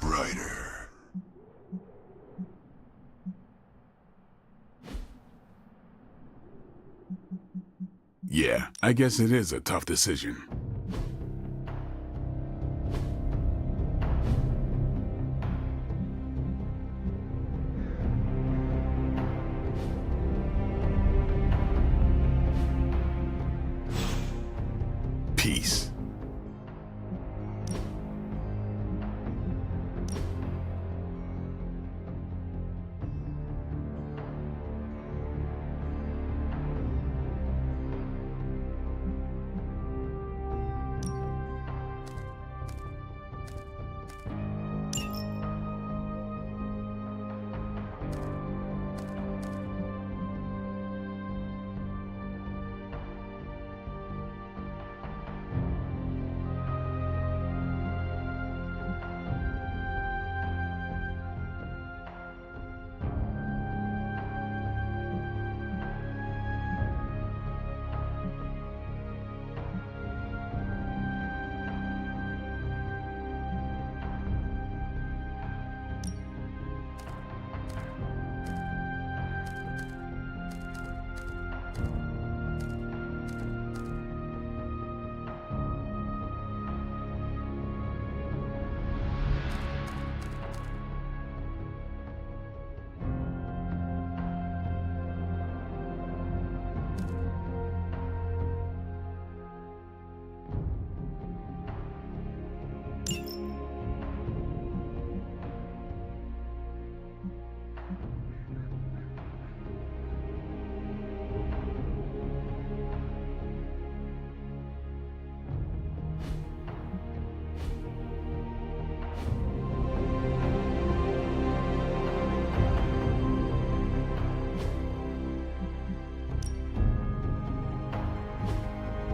Brighter. Yeah, I guess it is a tough decision. Peace.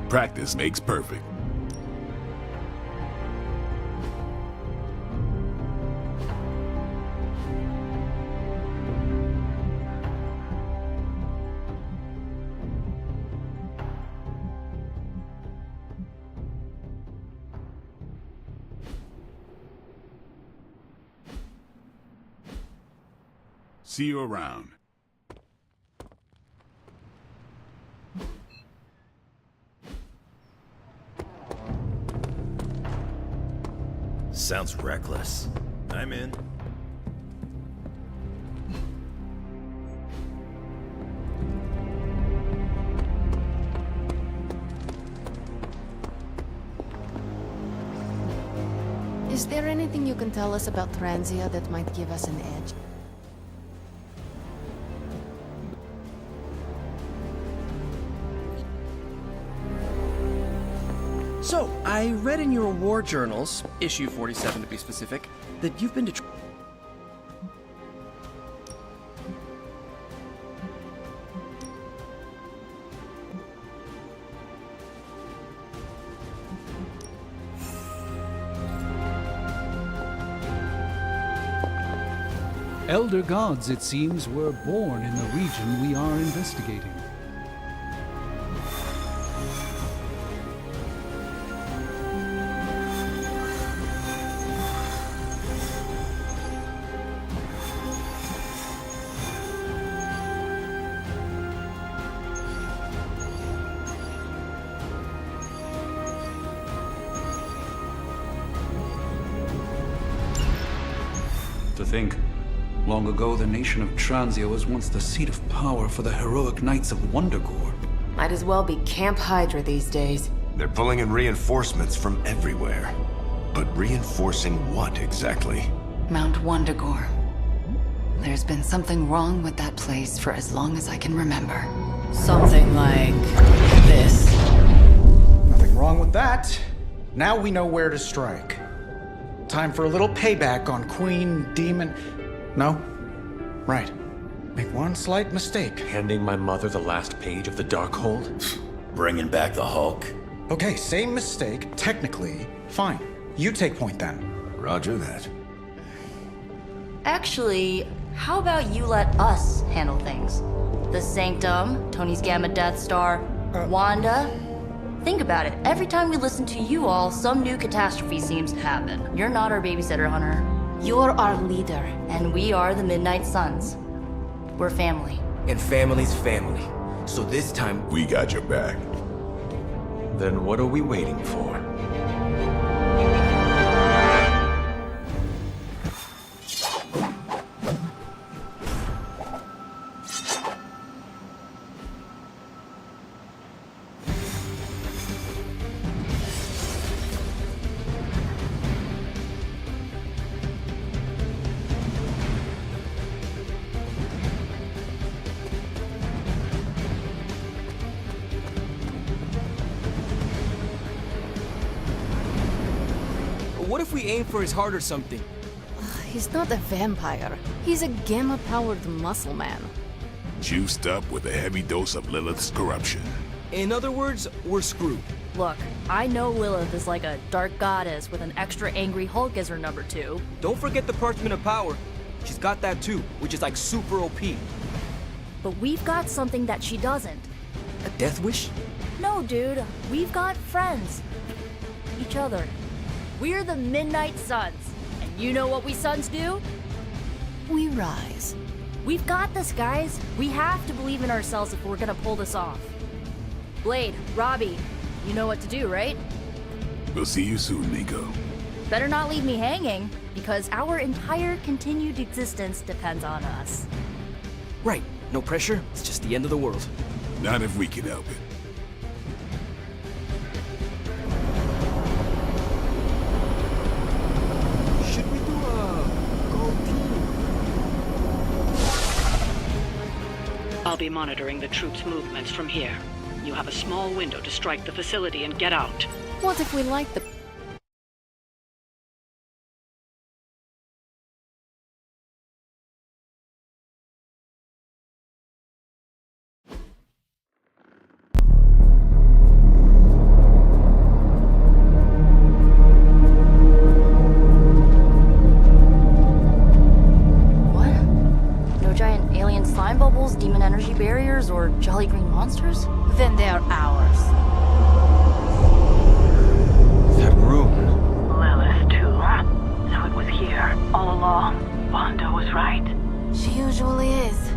Practice makes perfect. See you around. Sounds reckless. I'm in. Is there anything you can tell us about Transia that might give us an edge? So, I read in your war journals, issue 47 to be specific, that you've been to... Elder gods, it seems, were born in the region we are investigating. To think, long ago the nation of Transia was once the seat of power for the heroic knights of Wondergore. Might as well be Camp Hydra these days. They're pulling in reinforcements from everywhere. But reinforcing what exactly? Mount Wondergore. There's been something wrong with that place for as long as I can remember. Something like this. Nothing wrong with that. Now we know where to strike. Time for a little payback on Queen Demon... No? Right. Make one slight mistake. Handing my mother the last page of the Darkhold? Bringing back the Hulk. Okay, same mistake, technically. Fine. You take point then. Roger that. Actually, how about you let us handle things? The Sanctum, Tony's Gamma Death Star, Wanda... Think about it. Every time we listen to you all, some new catastrophe seems to happen. You're not our babysitter, Hunter. You're our leader. And we are the Midnight Suns. We're family. And family's family. So this time... We got your back. Then what are we waiting for? What if we aim for his heart or something? He's not a vampire. He's a gamma-powered muscle man. Juiced up with a heavy dose of Lilith's corruption. In other words, we're screwed. Look, I know Lilith is like a dark goddess with an extra angry Hulk as her number 2. Don't forget the Parchment of Power. She's got that too, which is like super OP. But we've got something that she doesn't. A death wish? No, dude. We've got friends. Each other. We're the Midnight Suns. And you know what we Suns do? We rise. We've got this, guys. We have to believe in ourselves if we're gonna pull this off. Blade, Robbie, you know what to do, right? We'll see you soon, Nico. Better not leave me hanging, because our entire continued existence depends on us. Right. No pressure. It's just the end of the world. Not if we can help it. Should we do a gold team? I'll be monitoring the troops' movements from here. You have a small window to strike the facility and get out. What if we like the... portals, demon energy barriers, or jolly green monsters? Then they're ours. That room. Lilith, too. So it was here, all along. Wanda was right. She usually is.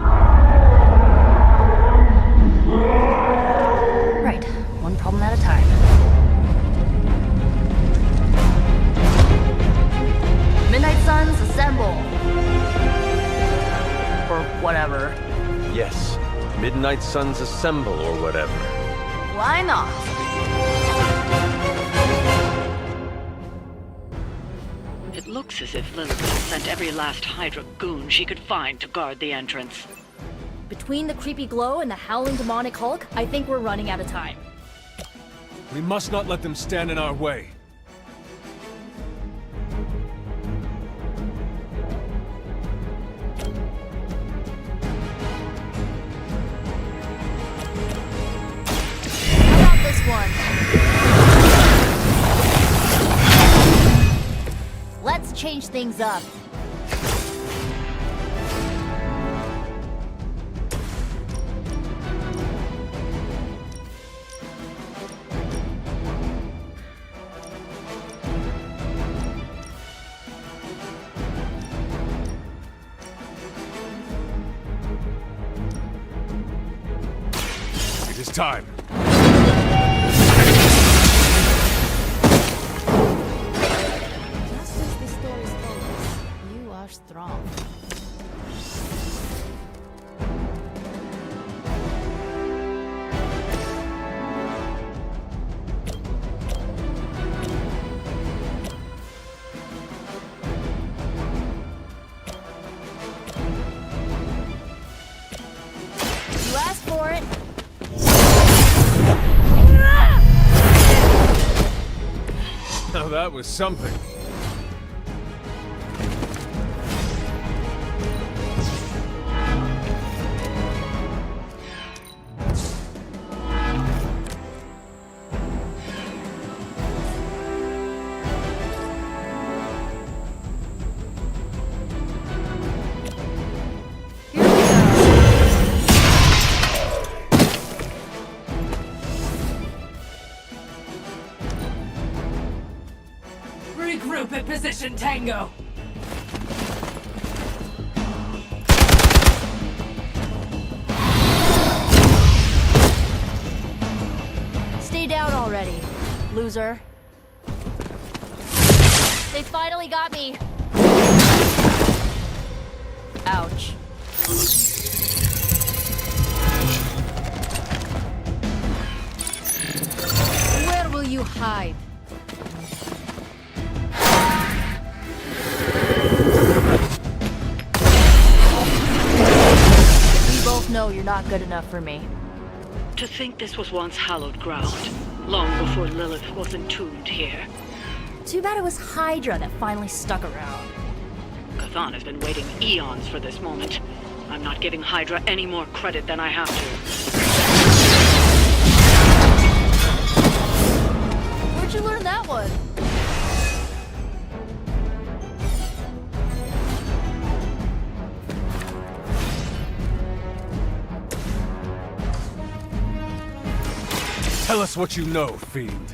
Right, one problem at a time. Midnight Suns, assemble! Or whatever. Yes. Midnight Suns assemble or whatever. Why not? It looks as if Lilith has sent every last Hydra goon she could find to guard the entrance. Between the creepy glow and the howling demonic Hulk, I think we're running out of time. We must not let them stand in our way. How about this one? Let's change things up. It is time. Just as the stories told us, you are strong. You asked for it. Now that was something. Regroup at position Tango. Stay down already, loser. They finally got me. Ouch. Where will you hide? We both know you're not good enough for me. To think this was once hallowed ground, long before Lilith was entombed here. Too bad it was Hydra that finally stuck around. Chthon has been waiting eons for this moment. I'm not giving Hydra any more credit than I have to. Where'd you learn that one? Tell us what you know, fiend.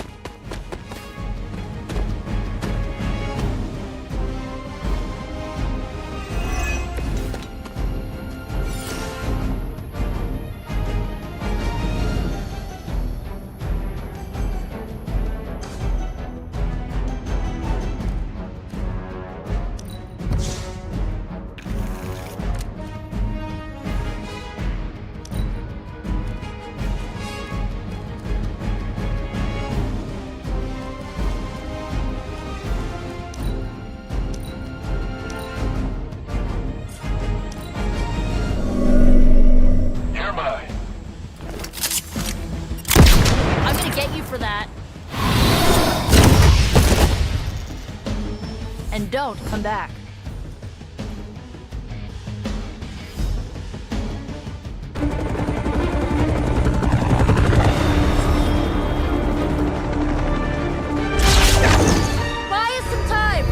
And don't come back. Buy us some time!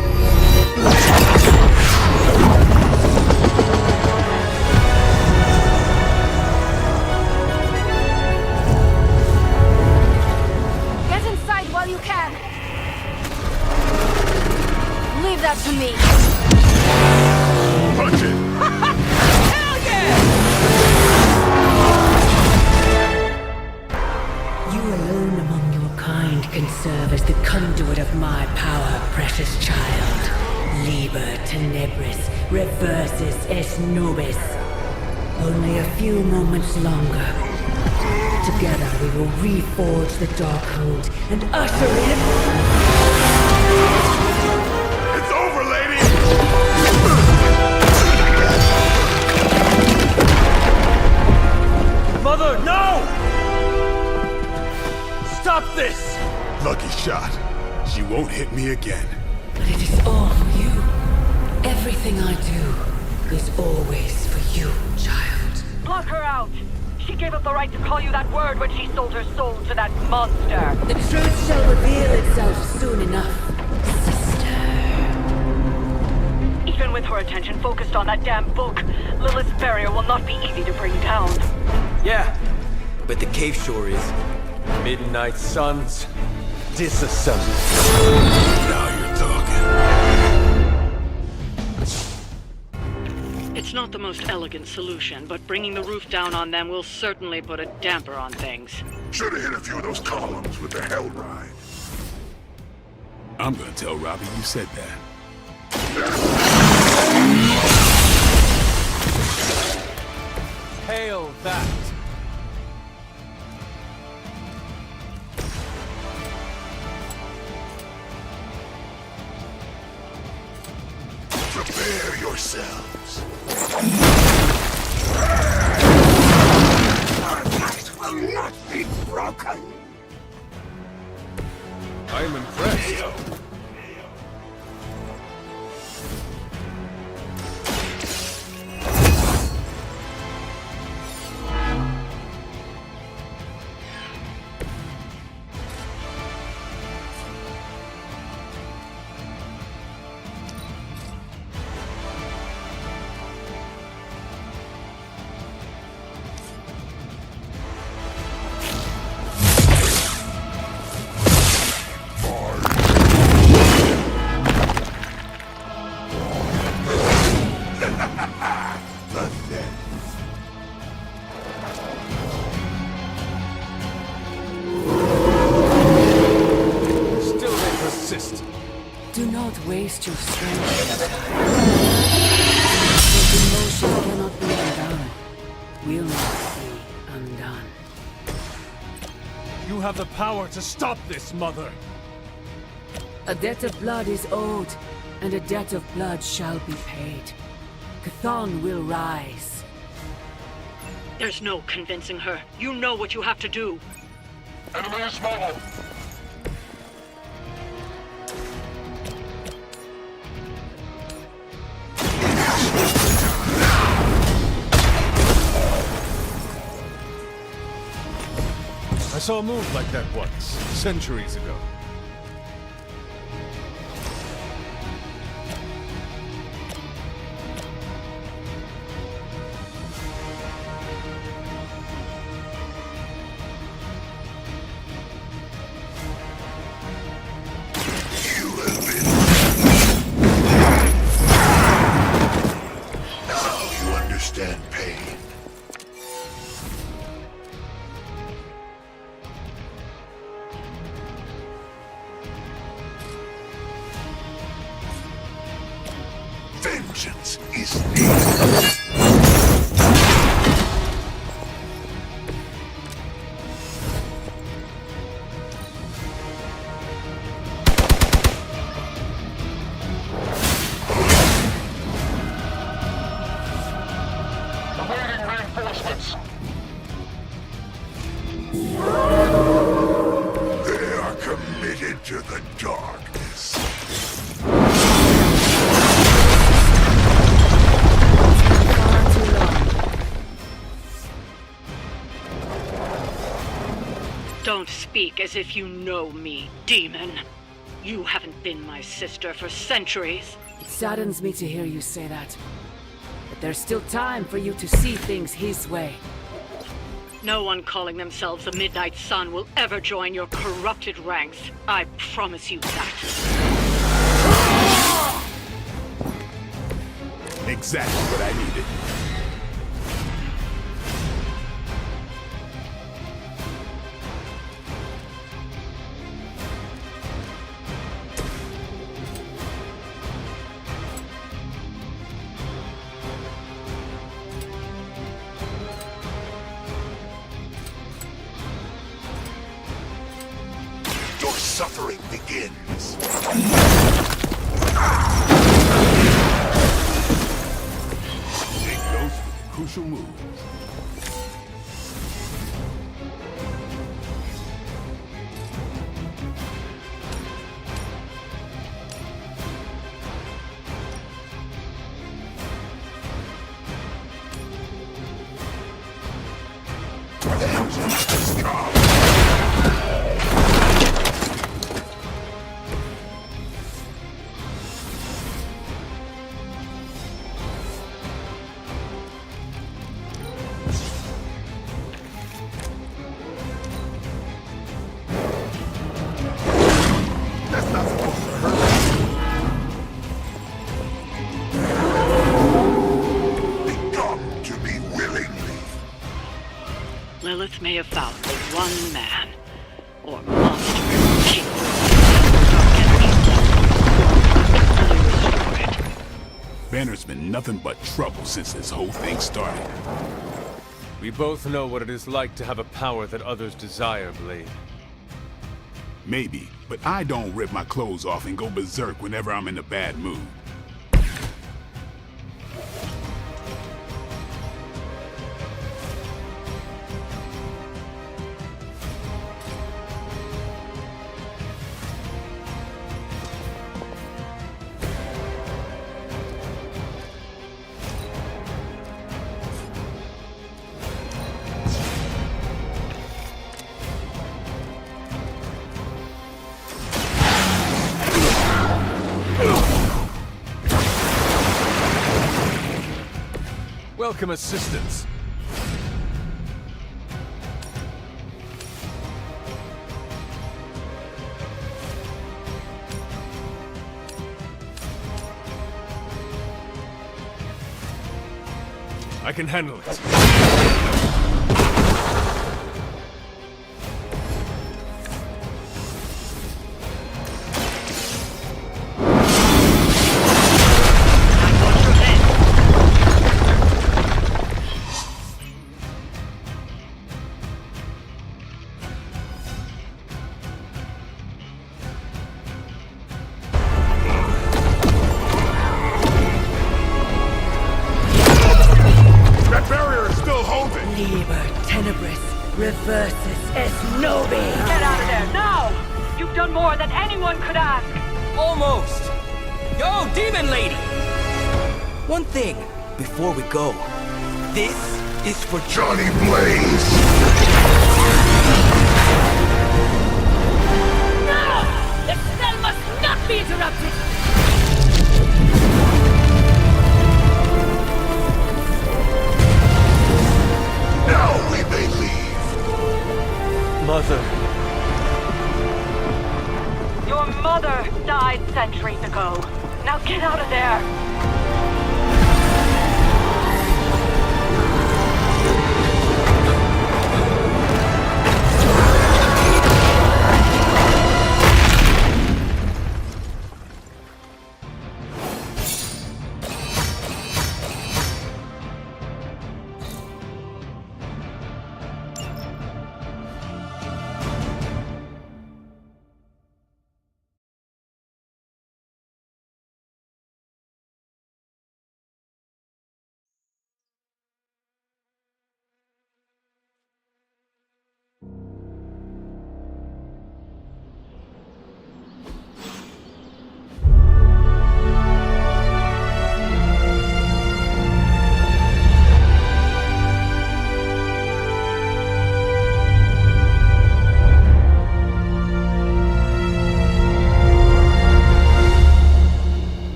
reversus es nobis. Only a few moments longer. Together we will reforge the Darkhold and usher in... It's over, lady! Mother, no! Stop this! Lucky shot. She won't hit me again. But it is all for you. Everything I do is always for you, child. Block her out! She gave up the right to call you that word when she sold her soul to that monster. The truth shall reveal itself soon enough, sister. Even with her attention focused on that damn book, Lilith's barrier will not be easy to bring down. Yeah, but the cave sure is. Midnight Suns, disassemble. Now you're talking. It's not the most elegant solution, but bringing the roof down on them will certainly put a damper on things. Should have hit a few of those columns with the hell ride. I'm gonna tell Robbie you said that. Hail that! Prepare yourselves. Our pact will not be broken. I am impressed. Do not waste your strength. The emotion cannot be undone. Will not be undone. You have the power to stop this, Mother! A debt of blood is owed, and a debt of blood shall be paid. Chthon will rise. There's no convincing her. You know what you have to do. Enemy is mobile. I saw a move like that once, centuries ago. Now you understand pain. Vengeance is needed. Awaiting reinforcements. They are committed to the darkness. Don't speak as if you know me, demon. You haven't been my sister for centuries. It saddens me to hear you say that. But there's still time for you to see things his way. No one calling themselves a Midnight Sun will ever join your corrupted ranks. I promise you that. Exactly what I needed. suffering begins. Stay close with the crucial move. Lilith may have found the one man, or monster, capable of restore it. Banner's been nothing but trouble since this whole thing started. We both know what it is like to have a power that others desire, Blade. Maybe, but I don't rip my clothes off and go berserk whenever I'm in a bad mood. Welcome assistance. I can handle it. Reversus es nobi! Get out of there, now! You've done more than anyone could ask! Almost! Yo, Demon Lady! One thing, before we go. This is for Johnny Blaze! No! The spell must not be interrupted! Now we may leave! Mother. Your mother died centuries ago. Now get out of there!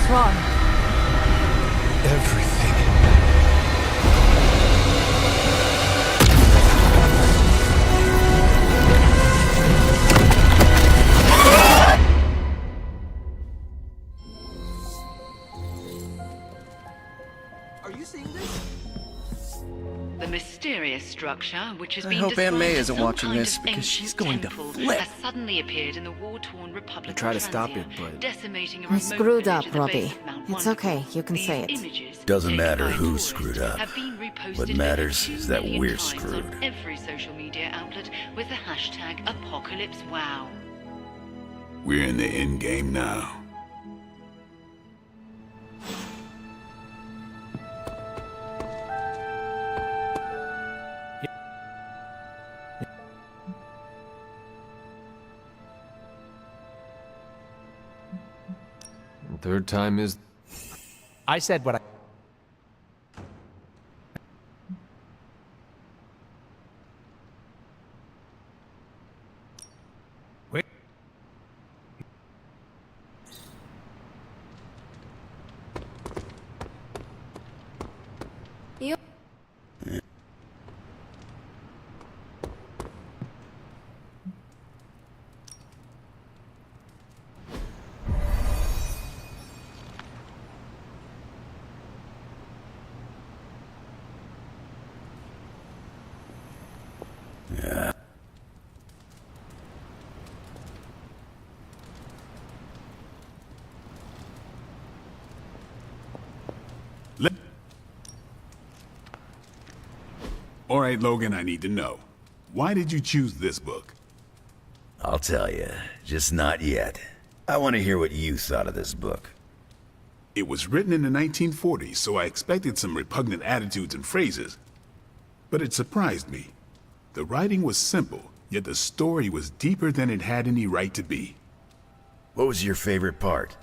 What's wrong? Everything. Are you seeing this? The mysterious structure, which has I been hope Aunt described May as isn't some watching kind this of because she's ancient going to temple, flip. has suddenly appeared in the war-torn Republic I try to of stop it, Transia, but decimating a I remote screwed village up, at the base Robbie. of Mount It's Wonderful. okay, you can These say it. images, Doesn't taken matter by who tourists, screwed up. have been reposted What over matters 2 is that million we're times screwed. on every social media outlet with the hashtag #ApocalypseWow. We're in the end game now. Third time is... I said what I... Wait. You... Yeah. All right, Logan, I need to know. Why did you choose this book? I'll tell you, just not yet. I want to hear what you thought of this book. It was written in the 1940s, so I expected some repugnant attitudes and phrases. But it surprised me. The writing was simple, yet the story was deeper than it had any right to be. What was your favorite part?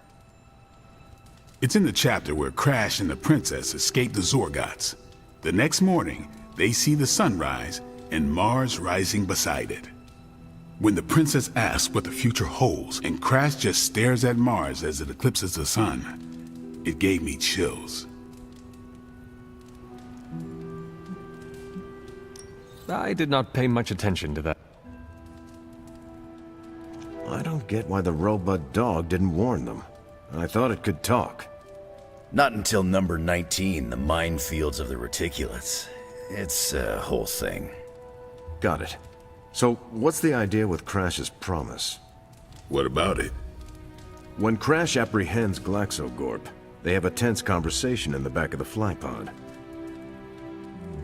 It's in the chapter where Crash and the princess escape the Zorgots. The next morning, they see the sun rise and Mars rising beside it. When the princess asks what the future holds and Crash just stares at Mars as it eclipses the sun, it gave me chills. I did not pay much attention to that. I don't get why the robot dog didn't warn them. I thought it could talk. Not until number 19, the minefields of the reticulates. It's a whole thing. Got it. So, what's the idea with Crash's promise? What about it? When Crash apprehends Glaxogorp, they have a tense conversation in the back of the flypod.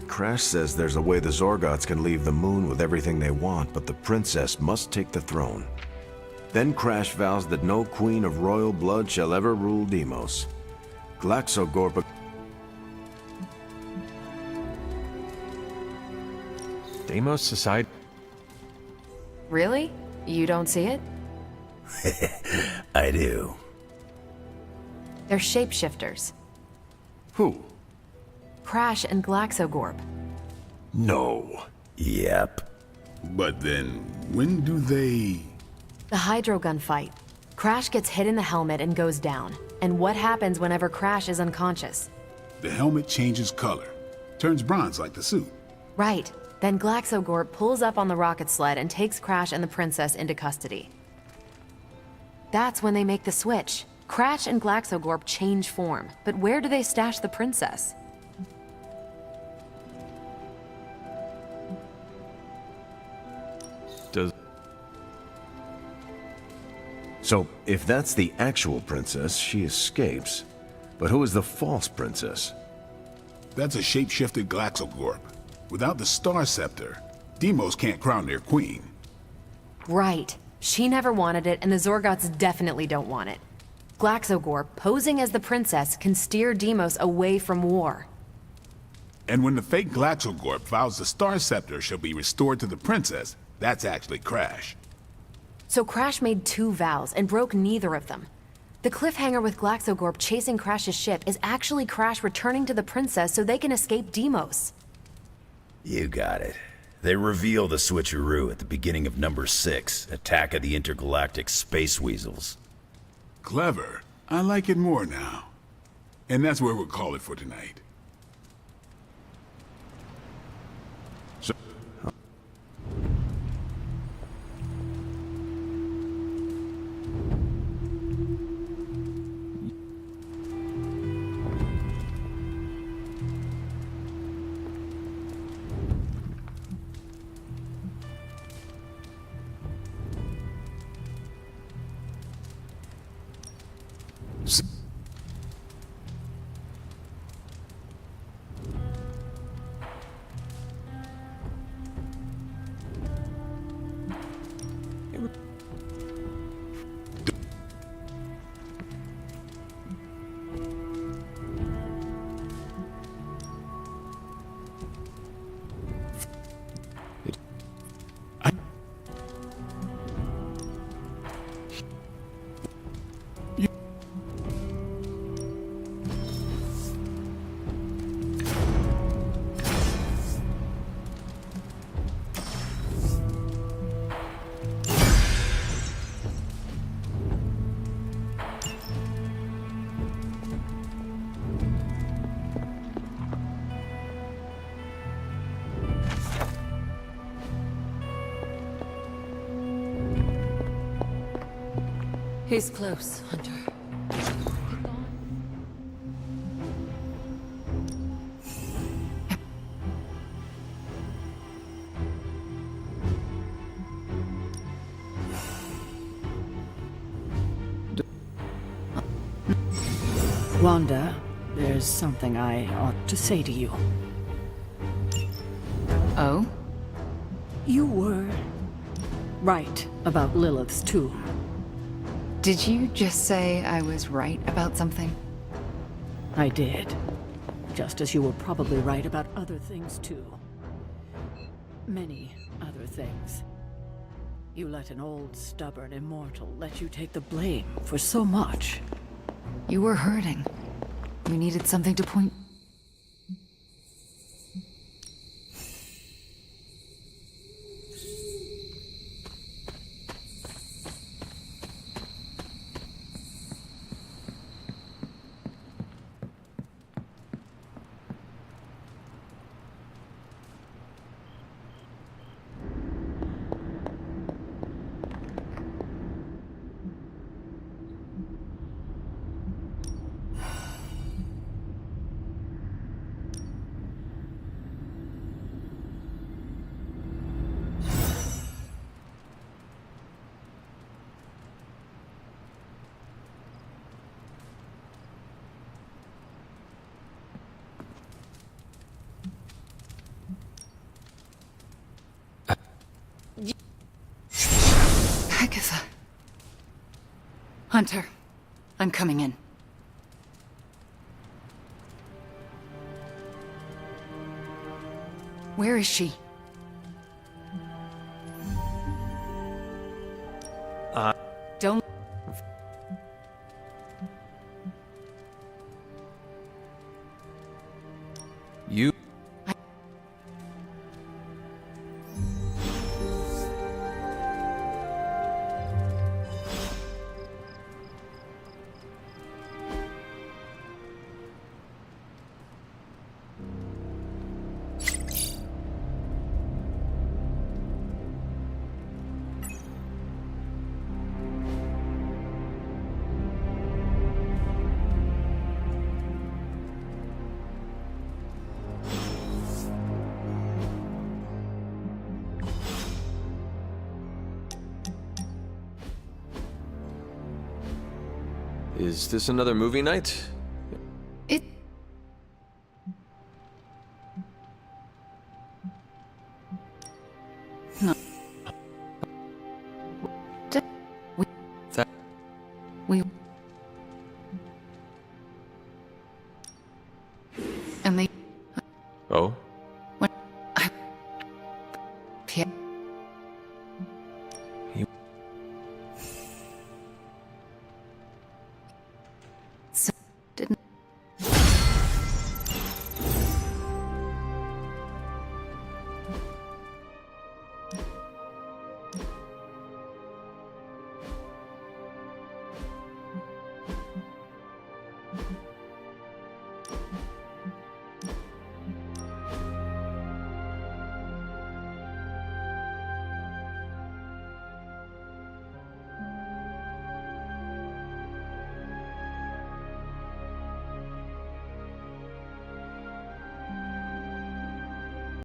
Crash says there's a way the Zorgots can leave the moon with everything they want, but the princess must take the throne. Then Crash vows that no queen of royal blood shall ever rule Deimos. Glaxogorp... Deimos Society... Really? You don't see it? I do. They're shapeshifters. Who? Crash and Glaxogorp. No. Yep. But then, when do they... The hydrogun fight. Crash gets hit in the helmet and goes down. And what happens whenever Crash is unconscious? The helmet changes color. Turns bronze like the suit. Right. Then Glaxogorp pulls up on the rocket sled and takes Crash and the princess into custody. That's when they make the switch. Crash and Glaxogorp change form, but where do they stash the princess? So, if that's the actual princess, she escapes. But who is the false princess? That's a shape-shifted Glaxogorp. Without the Star Scepter, Deimos can't crown their queen. Right. She never wanted it, and the Zorgots definitely don't want it. Glaxogorp, posing as the princess, can steer Deimos away from war. And when the fake Glaxogorp vows the Star Scepter shall be restored to the princess, that's actually Crash. So Crash made 2 vows and broke neither of them. The cliffhanger with Glaxogorp chasing Crash's ship is actually Crash returning to the princess so they can escape Deimos. You got it. They reveal the switcheroo at the beginning of number 6, Attack of the Intergalactic Space Weasels. Clever. I like it more now. And that's where we'll call it for tonight. He's close, Hunter. Wanda, there's something I ought to say to you. Oh? You were right about Lilith's tomb. Did you just say I was right about something? I did. Just as you were probably right about other things, too. Many other things. You let an old, stubborn immortal let you take the blame for so much. You were hurting. You needed something to point... Agatha. Hunter, I'm coming in. Where is she? Don't... You... Is this another movie night?